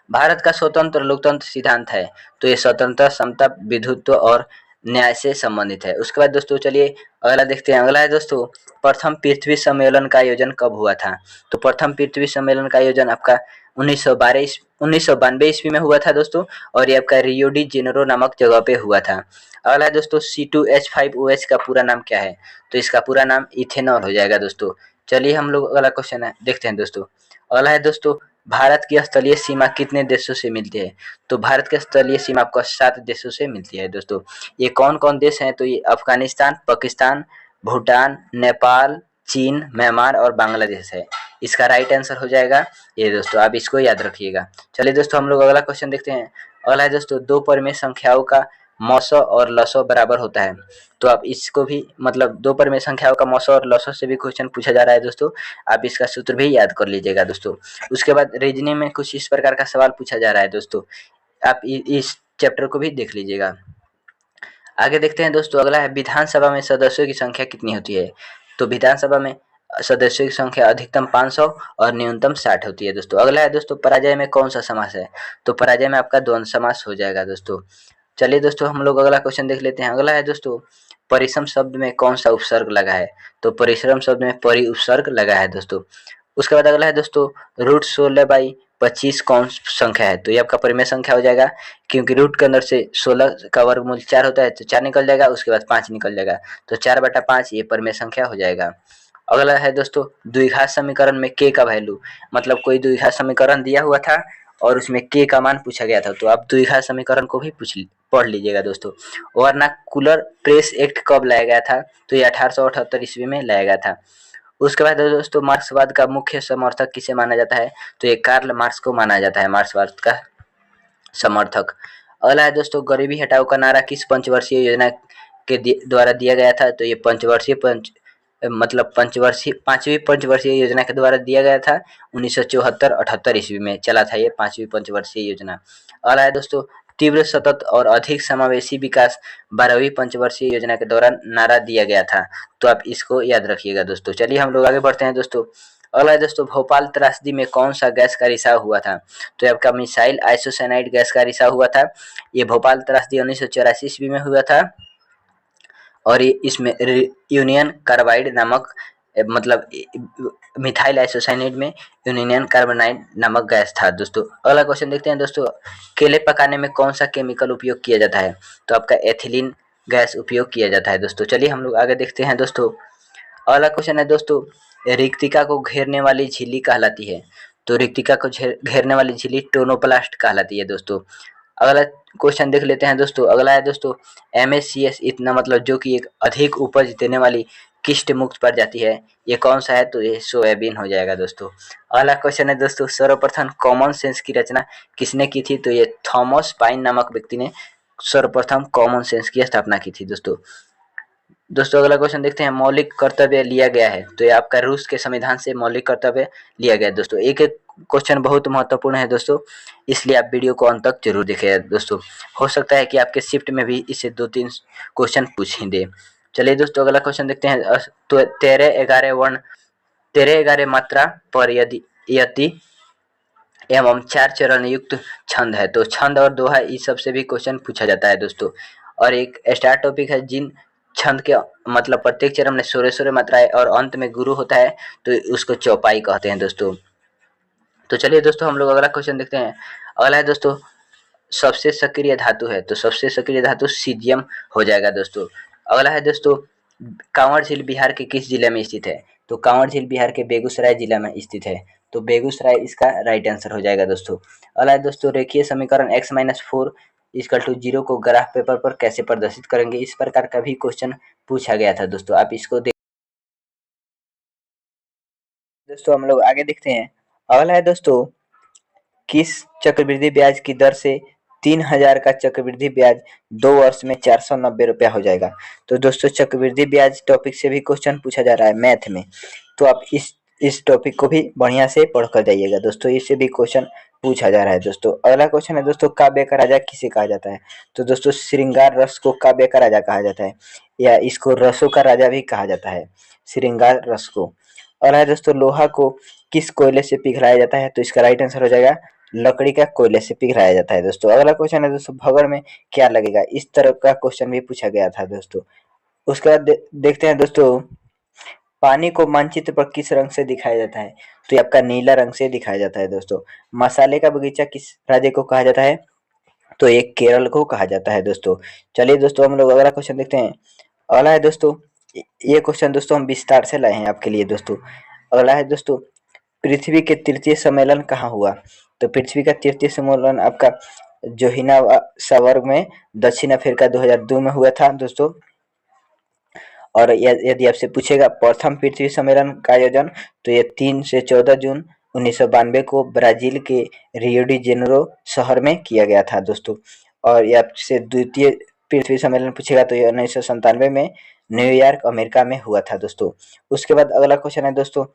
भारत का स्वतंत्र लोकतंत्र सिद्धांत है। तो ये स्वतंत्रता, समता, विधुत्व और न्याय से संबंधित है। उसके बाद दोस्तों चलिए अगला देखते हैं। अगला है दोस्तों, प्रथम पृथ्वी सम्मेलन का आयोजन कब हुआ था? तो प्रथम पृथ्वी सम्मेलन का आयोजन आपका 1992 ईस्वी में हुआ था दोस्तों। और ये आपका रियो डी जेनेरो नामक जगह पे हुआ था। अगला है दोस्तों, C2H5OH का पूरा नाम क्या है? तो इसका पूरा नाम इथेनॉल हो जाएगा दोस्तों। चलिए हम लोग अगला क्वेश्चन है देखते हैं दोस्तों। अगला है दोस्तों, भारत की स्थलीय सीमा कितने देशों से मिलती है? तो भारत की स्थलीय सीमा आपको 7 देशों से मिलती है दोस्तों। ये कौन कौन देश हैं? तो ये अफगानिस्तान, पाकिस्तान, भूटान, नेपाल, चीन, म्यांमार और बांग्लादेश है। इसका राइट आंसर हो जाएगा ये दोस्तों, आप इसको याद रखिएगा। चलिए दोस्तों, हम लोग अगला क्वेश्चन देखते हैं। अगला है दोस्तों, 2 परिमेय संख्याओं का मौसो और लसो बराबर होता है। तो आप इसको भी मतलब 2 परिमेय संख्याओं का मौसो और लसो से भी क्वेश्चन पूछा जा रहा है दोस्तों। आप इसका सूत्र भी याद कर लीजिएगा दोस्तों। उसके बाद रीजनिंग में कुछ इस प्रकार का सवाल पूछा जा रहा है दोस्तों, आप इस चैप्टर को भी देख लीजिएगा। आगे देखते हैं दोस्तों। अगला है, विधानसभा में सदस्यों की संख्या कितनी होती है? तो विधानसभा में सदस्यों की संख्या अधिकतम 500 और न्यूनतम 60 होती है दोस्तों। अगला है दोस्तों, पराजय में कौन सा समास है? तो पराजय में आपका द्वंद्व समास हो जाएगा दोस्तों। चलिए दोस्तों, हम लोग अगला क्वेश्चन देख लेते हैं। अगला है दोस्तों, परिश्रम शब्द में कौन सा उपसर्ग लगा है? तो परिश्रम शब्द में परि उपसर्ग लगा है दोस्तों। उसके बाद अगला है दोस्तों, √16/25 कौन संख्या है? तो ये आपका परिमेय संख्या हो जाएगा, क्योंकि रूट के अंदर से 16 का वर्गमूल 4 होता है, तो 4 निकल जाएगा, उसके बाद 5 निकल जाएगा, तो 4/5 ये परिमेय संख्या हो जाएगा। अगला है दोस्तों, द्विघात समीकरण में k का वैल्यू, मतलब कोई द्विघात समीकरण दिया हुआ था और उसमें k का मान पूछा गया था, तो आप द्विघात समीकरण को भी पढ़ लीजिएगा दोस्तों। वर्नाकुलर प्रेस एक्ट कब लाया गया था? तो ये 1878 ईस्वी में लाया गया था। उसके बाद दोस्तों, मार्क्सवाद का मुख्य समर्थक किसे माना जाता है? तो ये कार्ल मार्क्स को माना जाता है मार्क्सवाद का समर्थक। अगला है दोस्तों, गरीबी हटाओ का नारा किस पंचवर्षीय योजना के द्वारा दिया गया था? तो ये पांचवी पंचवर्षीय योजना के द्वारा दिया गया था। 1974-78 ईस्वी में चला था ये 5वीं पंचवर्षीय योजना। अगला है दोस्तों, तीव्र, सतत और अधिक समावेशी विकास 12वीं पंचवर्षीय योजना के दौरान नारा दिया गया था। तो आप इसको याद रखिएगा दोस्तों। चलिए हम लोग आगे बढ़ते हैं दोस्तों। अगला है दोस्तों, भोपाल त्रासदी में कौन सा गैस का रिसाव हुआ था? तो ये आपका मिसाइल आइसोसाइनाइड गैस का रिसाव हुआ था। ये भोपाल त्रासदी 1984 ईस्वी में हुआ था। और ये इसमें यूनियन कार्बाइड नामक मतलब मिथाइल आइसोसाइनाइड में यूनियन कार्बोनाइड नामक गैस था दोस्तों। अगला क्वेश्चन देखते हैं दोस्तों, केले पकाने में कौन सा केमिकल उपयोग किया जाता है? तो आपका एथिलीन गैस उपयोग किया जाता है दोस्तों। चलिए हम लोग आगे देखते हैं दोस्तों। अगला क्वेश्चन है दोस्तों, रिक्तिका को घेरने वाली झिल्ली कहलाती है? तो रिक्तिका को घेरने वाली झिल्ली टोनोप्लास्ट कहलाती है दोस्तों। अगला क्वेश्चन देख लेते हैं दोस्तों। अगला है दोस्तों, MSCS इतना मतलब जो कि एक अधिक उपज देने वाली किस्ट मुक्त प्रजाति है, ये कौन सा है? तो ये सोयाबीन हो जाएगा दोस्तों। अगला क्वेश्चन है दोस्तों, सर्वप्रथम कॉमन सेंस की रचना किसने की थी? तो ये थॉमस पाइन नामक व्यक्ति ने सर्वप्रथम कॉमन सेंस की स्थापना की थी दोस्तों। दोस्तों अगला क्वेश्चन देखते हैं, मौलिक कर्तव्य लिया गया है, तो ये आपका रूस के संविधान से मौलिक कर्तव्य लिया गया है दोस्तों। एक एक क्वेश्चन बहुत महत्वपूर्ण है दोस्तों, इसलिए आप वीडियो को अंत तक जरूर देखिएगा दोस्तों। हो सकता है कि आपके शिफ्ट में भी इससे 2-3 क्वेश्चन पूछ ही दे। चलिए दोस्तों अगला क्वेश्चन देखते हैं, तो 13-11 वर्ण, 13-11 मात्रा पर यदि यति एवं 4 चरण युक्त छंद है, तो छंद और दोहा इस सबसे भी क्वेश्चन पूछा जाता है दोस्तों। और एक स्टार टॉपिक है, जिन छंद के मतलब प्रत्येक चरण में 16-16 मात्राएं और अंत में गुरु होता है तो उसको चौपाई कहते हैं दोस्तों। तो चलिए दोस्तों हम लोग अगला क्वेश्चन देखते हैं। अगला है दोस्तों, सबसे सक्रिय धातु है, तो सबसे सक्रिय धातु सीजियम हो जाएगा दोस्तों। अगला है दोस्तों, कांवर झील बिहार के किस जिले में स्थित है? तो कांवर झील बिहार के बेगूसराय जिला में स्थित है, तो बेगूसराय इसका राइट आंसर हो जाएगा दोस्तों। अगला है दोस्तों, रेखीय समीकरण x-4 = 0 को ग्राफ पेपर पर कैसे प्रदर्शित करेंगे? इस प्रकार का भी क्वेश्चन पूछा गया था दोस्तों, आप इसको देख। दोस्तों हम लोग आगे देखते हैं। अगला है दोस्तों, किस चक्रवृद्धि ब्याज की दर से 3000 का चक्रवृद्धि ब्याज 2 वर्ष में 490 रुपया हो जाएगा? तो दोस्तों चक्रवृद्धि ब्याज टॉपिक से भी क्वेश्चन पूछा जा रहा है मैथ में, तो आप इस टॉपिक को भी बढ़िया से पढ़ कर जाइएगा दोस्तों, इससे भी क्वेश्चन पूछा जा रहा है दोस्तों। अगला क्वेश्चन है दोस्तों, काव्य का राजा किसे कहा जाता है? तो दोस्तों श्रृंगार रस को काव्य का राजा कहा जाता है, या इसको रसों का राजा भी कहा जाता है, श्रृंगार रस को। अगला है दोस्तों, लोहा को किस कोयले से पिघलाया जाता है? तो इसका राइट आंसर हो जाएगा लकड़ी का कोयले से पिघलाया जाता है दोस्तों। अगला क्वेश्चन है दोस्तों, भगड़ में क्या लगेगा? इस तरह का क्वेश्चन भी पूछा गया था दोस्तों। उसके बाद देखते हैं दोस्तों, पानी को मानचित्र पर किस रंग से दिखाया जाता है? तो ये आपका नीला रंग से दिखाया जाता है दोस्तों। मसाले का बगीचा किस राज्य को कहा जाता है? तो ये केरल को कहा जाता है दोस्तों। चलिए दोस्तों हम लोग अगला क्वेश्चन देखते हैं। अगला है दोस्तों, ये क्वेश्चन दोस्तों हम विस्तार से लाए हैं आपके लिए दोस्तों। अगला है दोस्तों, पृथ्वी के तृतीय सम्मेलन कहाँ हुआ? तो पृथ्वी का तृतीय सम्मेलन आपका जोहानिसबर्ग में दक्षिण अफ्रीका 2002 में हुआ था दोस्तों। और यदि आपसे पूछेगा प्रथम पृथ्वी सम्मेलन का आयोजन, तो ये 3 से 14 जून 1992 को ब्राजील के रियो डी जेनेरो शहर में किया गया था दोस्तों। और ये आपसे द्वितीय पृथ्वी सम्मेलन पूछेगा तो ये 1997 में न्यूयॉर्क अमेरिका में हुआ था दोस्तों। उसके बाद अगला क्वेश्चन है दोस्तों,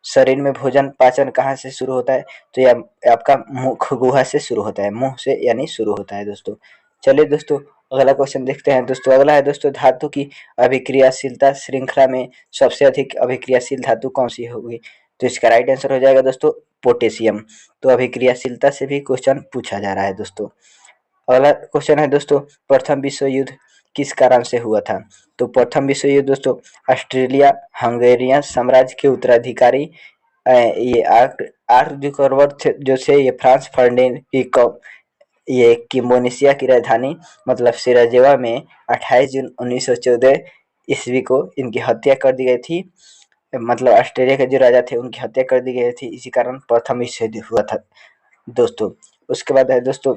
शरीर में भोजन पाचन कहाँ से शुरू होता है? तो ये आपका मुख गुहा से शुरू होता है, मुंह से यानी शुरू होता है दोस्तों। चलिए दोस्तों अगला क्वेश्चन देखते हैं दोस्तों। अगला है दोस्तों, धातु की अभिक्रियाशीलता श्रृंखला में सबसे अधिक अभिक्रियाशील धातु कौन सी होगी? तो इसका राइट आंसर हो जाएगा दोस्तों पोटेशियम। तो अभिक्रियाशीलता से भी क्वेश्चन पूछा जा रहा है दोस्तों। अगला क्वेश्चन है दोस्तों, प्रथम विश्व युद्ध किस कारण से हुआ था? तो प्रथम विश्व युद्ध दोस्तों ऑस्ट्रेलिया हंगेरियन साम्राज्य के उत्तराधिकारी ये आर्कदुकरवर्थ जो से ये फ्रांस फर्डिनेंड की ये किम्बोनेशिया की राजधानी मतलब सिराजेवा में 28 जून 1914 ईस्वी को इनकी हत्या कर दी गई थी। मतलब ऑस्ट्रेलिया के जो राजा थे उनकी हत्या कर दी गई थी, इसी कारण प्रथम विश्व युद्ध हुआ था दोस्तों। उसके बाद है दोस्तों,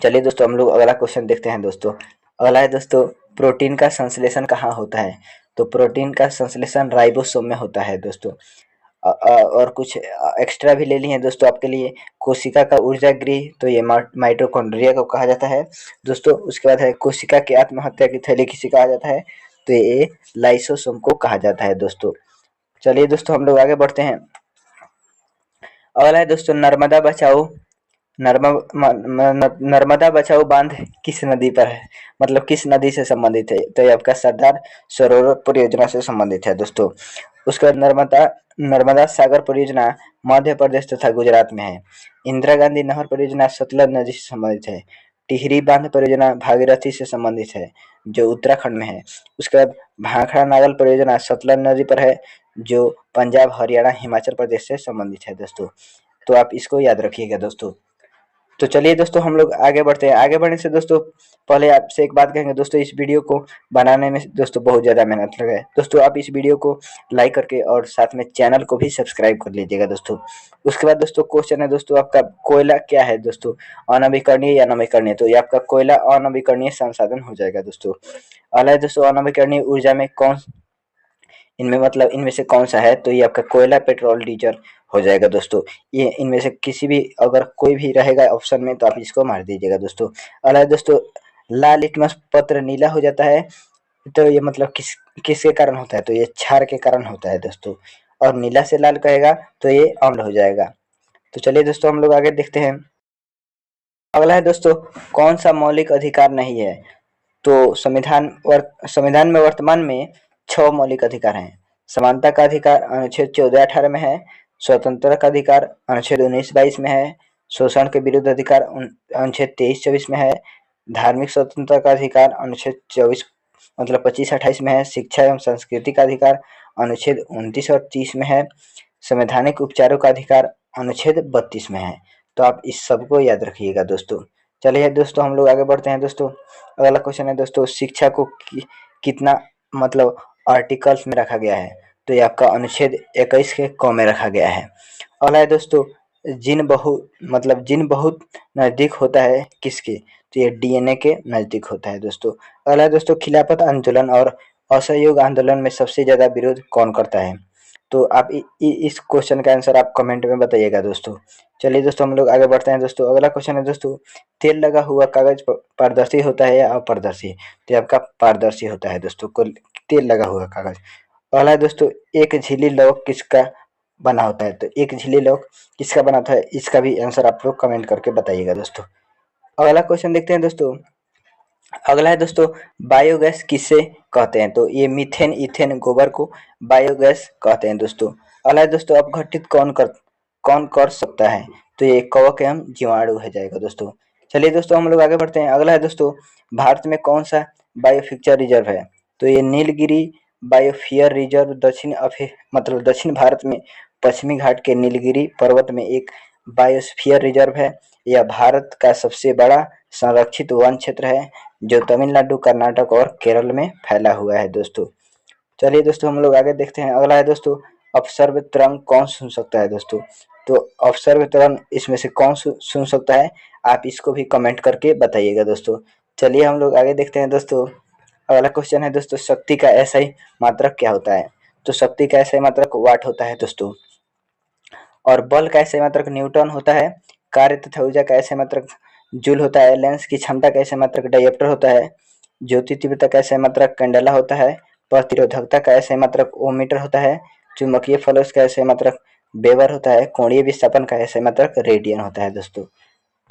चलिए दोस्तों हम लोग अगला क्वेश्चन देखते हैं दोस्तों। अगला है दोस्तों, प्रोटीन का संश्लेषण कहाँ होता है? तो प्रोटीन का संश्लेषण राइबोसोम में होता है दोस्तों। और कुछ एक्स्ट्रा भी ले लिए हैं दोस्तों आपके लिए। कोशिका का ऊर्जा गृह, तो ये माइटोकॉन्ड्रिया को कहा जाता है दोस्तों। उसके बाद है कोशिका की आत्महत्या की थैली किसे कहा जाता है? तो ये लाइसोसोम को कहा जाता है दोस्तों। चलिए दोस्तों हम लोग आगे बढ़ते हैं। अगला है दोस्तों, नर्मदा बचाओ बांध किस नदी पर है? मतलब किस नदी से संबंधित है? तो ये आपका सरदार सरोवर परियोजना से संबंधित है दोस्तों। उसके बाद नर्मदा सागर परियोजना मध्य प्रदेश तथा गुजरात में है। इंदिरा गांधी नहर परियोजना सतलज नदी से संबंधित है। टिहरी बांध परियोजना भागीरथी से संबंधित है जो उत्तराखंड में है। उसके बाद भाखड़ा नागल परियोजना सतलज नदी पर है जो पंजाब हरियाणा हिमाचल प्रदेश से संबंधित है दोस्तों। तो आप इसको याद रखिएगा दोस्तों। तो चलिए दोस्तों हम लोग आगे बढ़ते हैं। आगे बढ़ने से दोस्तों पहले आपसे एक बात कहेंगे दोस्तों, इस वीडियो को बनाने में दोस्तों बहुत ज़्यादा मेहनत लगा है दोस्तों। आप इस वीडियो को लाइक करके और साथ में चैनल को भी सब्सक्राइब कर लीजिएगा दोस्तों। उसके बाद दोस्तों क्वेश्चन है दोस्तों, आपका कोयला क्या है दोस्तों, अनवीकरणीय या नवीकरणीय? तो ये आपका कोयला अनवीकरणीय संसाधन हो जाएगा दोस्तों। अगला है दोस्तों, अनवीकरणीय ऊर्जा में इनमें मतलब इनमें से कौन सा है? तो ये आपका कोयला, पेट्रोल, डीजल हो जाएगा दोस्तों। ये इनमें से किसी भी अगर कोई भी रहेगा ऑप्शन में तो आप इसको मार दीजिएगा दोस्तों। अगला है दोस्तों, लाल लिटमस पत्र नीला हो जाता है तो ये मतलब किसके कारण होता है? तो ये क्षार के कारण होता है दोस्तों। और नीला से लाल कहेगा तो ये अम्ल हो जाएगा। तो चलिए दोस्तों हम लोग आगे देखते हैं। अगला है दोस्तों, कौन सा मौलिक अधिकार नहीं है? तो संविधान में वर्तमान में 6 मौलिक अधिकार हैं। समानता का अधिकार अनुच्छेद 14-18 में है। स्वतंत्रता का अधिकार अनुच्छेद 19-22 में है। शोषण के विरुद्ध अधिकार अनुच्छेद 23-24 में है। धार्मिक स्वतंत्रता का अधिकार अनुच्छेद 24 मतलब 25-28 में है। शिक्षा एवं संस्कृति का अधिकार अनुच्छेद 29 और 30 में है। संवैधानिक उपचारों का अधिकार अनुच्छेद 32 में है। तो आप इस सबको याद रखिएगा दोस्तों। चलिए दोस्तों हम लोग आगे बढ़ते हैं दोस्तों। अगला क्वेश्चन है दोस्तों, शिक्षा को कितना मतलब आर्टिकल्स में रखा गया है? तो ये आपका अनुच्छेद 21 के क में रखा गया है। अगला है दोस्तों, जिन बहुत नजदीक होता है किसके? तो ये डीएनए के नजदीक होता है दोस्तों। अगला है दोस्तों, खिलाफत आंदोलन और असहयोग आंदोलन में सबसे ज्यादा विरोध कौन करता है? तो आप इस क्वेश्चन का आंसर आप कमेंट में बताइएगा दोस्तों। चलिए दोस्तों हम लोग आगे बढ़ते हैं दोस्तों। अगला क्वेश्चन है दोस्तों, तेल लगा हुआ कागज पारदर्शी होता है या अपारदर्शी? तो ये आपका पारदर्शी होता है दोस्तों, तेल लगा हुआ कागज। अगला है दोस्तों, एक झिल्ली लौक किसका बना होता है? तो एक झिल्ली लौक किसका बना होता है? इसका भी आंसर आप लोग कमेंट करके बताइएगा दोस्तों। अगला क्वेश्चन देखते हैं दोस्तों। अगला है दोस्तों, बायोगैस किसे कहते हैं? तो ये मीथेन, इथेन, गोबर को बायोगैस कहते हैं दोस्तों। अगला है दोस्तों, अपघटित कौन कर सकता है? तो ये कवक एवं जीवाणु है जाएगा दोस्तों। चलिए दोस्तों हम लोग आगे बढ़ते हैं। अगला है दोस्तों, भारत में कौन सा बायोफिक्चर रिजर्व है? तो ये नीलगिरी बायोफियर रिजर्व दक्षिण भारत में पश्चिमी घाट के नीलगिरी पर्वत में एक बायोस्फीयर रिजर्व है। यह भारत का सबसे बड़ा संरक्षित वन क्षेत्र है जो तमिलनाडु, कर्नाटक और केरल में फैला हुआ है दोस्तों। चलिए दोस्तों हम लोग आगे देखते हैं। अगला है दोस्तों, अपसर्व तरंग कौन सुन सकता है दोस्तों? तो अपसर्व तरंग इसमें से कौन सुन सकता है? आप इसको भी कमेंट करके बताइएगा दोस्तों। चलिए हम लोग आगे देखते हैं दोस्तों। अगला क्वेश्चन है दोस्तों, शक्ति का एसआई मात्रक क्या होता है? तो शक्ति का एसआई मात्रक वाट होता है दोस्तों। और बल का एसआई मात्रक न्यूटन होता है। कार्य तथा ऊर्जा का एसआई मात्रक जूल होता है। लेंस की क्षमता का एसआई मात्रक डायप्टर होता है। ज्योति तीव्रता का एसआई मात्रक कैंडेला होता है। प्रतिरोधकता का एसआई मात्रक ओममीटर होता है। चुंबकीय फलक का एसआई मात्रक वेबर होता है। कोणीय विस्थापन का एसआई मात्रक रेडियन होता है दोस्तों।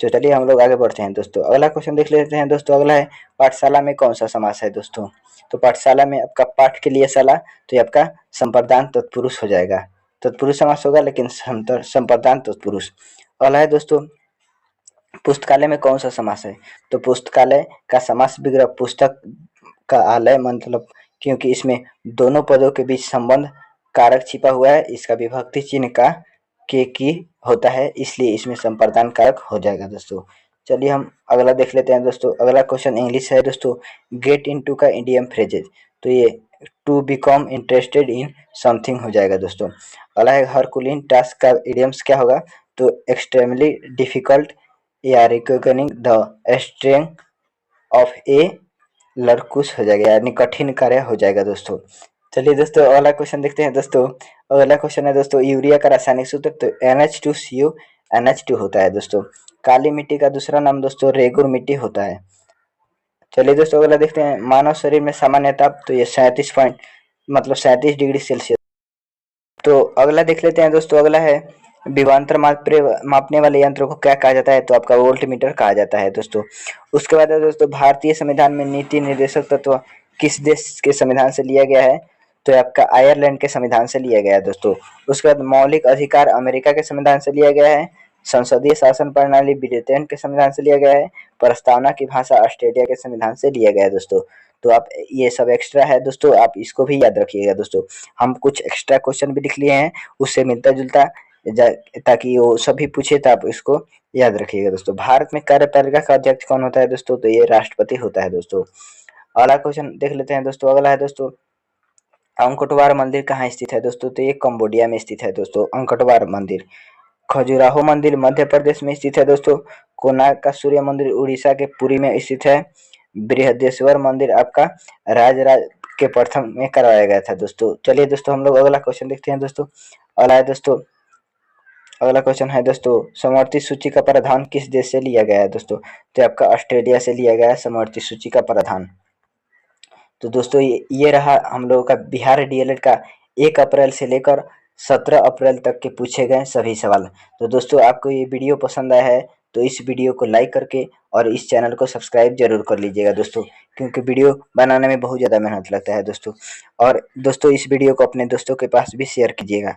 तो चलिए हम लोग आगे बढ़ते हैं दोस्तों। अगला क्वेश्चन देख लेते हैं दोस्तों। अगला है, पाठशाला में कौन सा समास है दोस्तों? तो पाठशाला में आपका पाठ के लिए शाला, तो ये आपका संप्रदान तत्पुरुष हो जाएगा। तत्पुरुष समास होगा लेकिन संप्रदान तत्पुरुष। अगला है दोस्तों, पुस्तकालय में कौन सा समास है? तो पुस्तकालय का समास विग्रह पुस्तक का आलय मतलब क्योंकि इसमें दोनों पदों के बीच संबंध कारक छिपा हुआ है, इसका विभक्ति चिन्ह का के की होता है, इसलिए इसमें संप्रदान कारक हो जाएगा दोस्तों। चलिए हम अगला देख लेते हैं दोस्तों। अगला क्वेश्चन इंग्लिश है दोस्तों, गेट इनटू का इंडियम फ्रेजेज, तो ये to become interested in something हो जाएगा दोस्तों। अगला है, हरकुलिन टास्क का इडियम्स क्या होगा? तो एक्सट्रीमली डिफिकल्ट या रिकॉग्निंग द स्ट्रेंथ ऑफ ए लड़कुश हो जाएगा, यानी कठिन कार्य हो जाएगा दोस्तों। चलिए दोस्तों अगला क्वेश्चन देखते हैं दोस्तों। अगला क्वेश्चन है दोस्तों, यूरिया का रासायनिक सूत्र, तो NH2CO NH2 होता है दोस्तों। काली मिट्टी का दूसरा नाम दोस्तों रेगुर मिट्टी होता है। चलिए दोस्तों अगला देखते हैं, मानव शरीर में सामान्य ताप, तो ये 37 डिग्री सेल्सियस। तो अगला देख लेते हैं दोस्तों। अगला है, विभवांतर मापने वाले यंत्र को क्या कहा जाता है? तो आपका वोल्ट मीटर कहा जाता है दोस्तों। उसके बाद है दोस्तों, भारतीय संविधान में नीति निर्देशक तत्व किस देश के संविधान से लिया गया है? तो आपका आयरलैंड के संविधान से लिया गया है दोस्तों। उसके बाद मौलिक अधिकार अमेरिका के संविधान से लिया गया है। संसदीय शासन प्रणाली ब्रिटेन के संविधान से लिया गया है। प्रस्तावना की भाषा ऑस्ट्रेलिया के संविधान से लिया गया है दोस्तों। तो आप ये सब एक्स्ट्रा है दोस्तों, आप इसको भी याद रखिएगा दोस्तों। हम कुछ एक्स्ट्रा क्वेश्चन भी लिख लिए हैं, उससे मिलता जुलता, ताकि वो सभी पूछे तो आप इसको याद रखिएगा दोस्तों। भारत में कार्यपालिका का अध्यक्ष कौन होता है दोस्तों? तो ये राष्ट्रपति होता है दोस्तों। अगला क्वेश्चन देख लेते हैं दोस्तों। अगला है दोस्तों, अंकटवार मंदिर कहाँ स्थित है दोस्तों? तो ये कंबोडिया में स्थित है दोस्तों, अंकटवार मंदिर। खजुराहो मंदिर मध्य प्रदेश में स्थित है दोस्तों। कोणार्क का सूर्य मंदिर उड़ीसा के पुरी में स्थित है। बृहदेश्वर मंदिर आपका के प्रथम में करवाया गया था दोस्तों। चलिए दोस्तों हम लोग अगला क्वेश्चन देखते हैं दोस्तों। अगला है दोस्तों, अगला क्वेश्चन है दोस्तों, समवर्ती सूची का प्रावधान किस देश से लिया गया है दोस्तों? तो आपका ऑस्ट्रेलिया से लिया गया है समवर्ती सूची का प्रावधान। तो दोस्तों ये रहा हम लोगों का बिहार डीएलएड का 1 अप्रैल से लेकर 17 अप्रैल तक के पूछे गए सभी सवाल। तो दोस्तों आपको ये वीडियो पसंद आया है तो इस वीडियो को लाइक करके और इस चैनल को सब्सक्राइब जरूर कर लीजिएगा दोस्तों, क्योंकि वीडियो बनाने में बहुत ज़्यादा मेहनत लगता है दोस्तों। और दोस्तों इस वीडियो को अपने दोस्तों के पास भी शेयर कीजिएगा।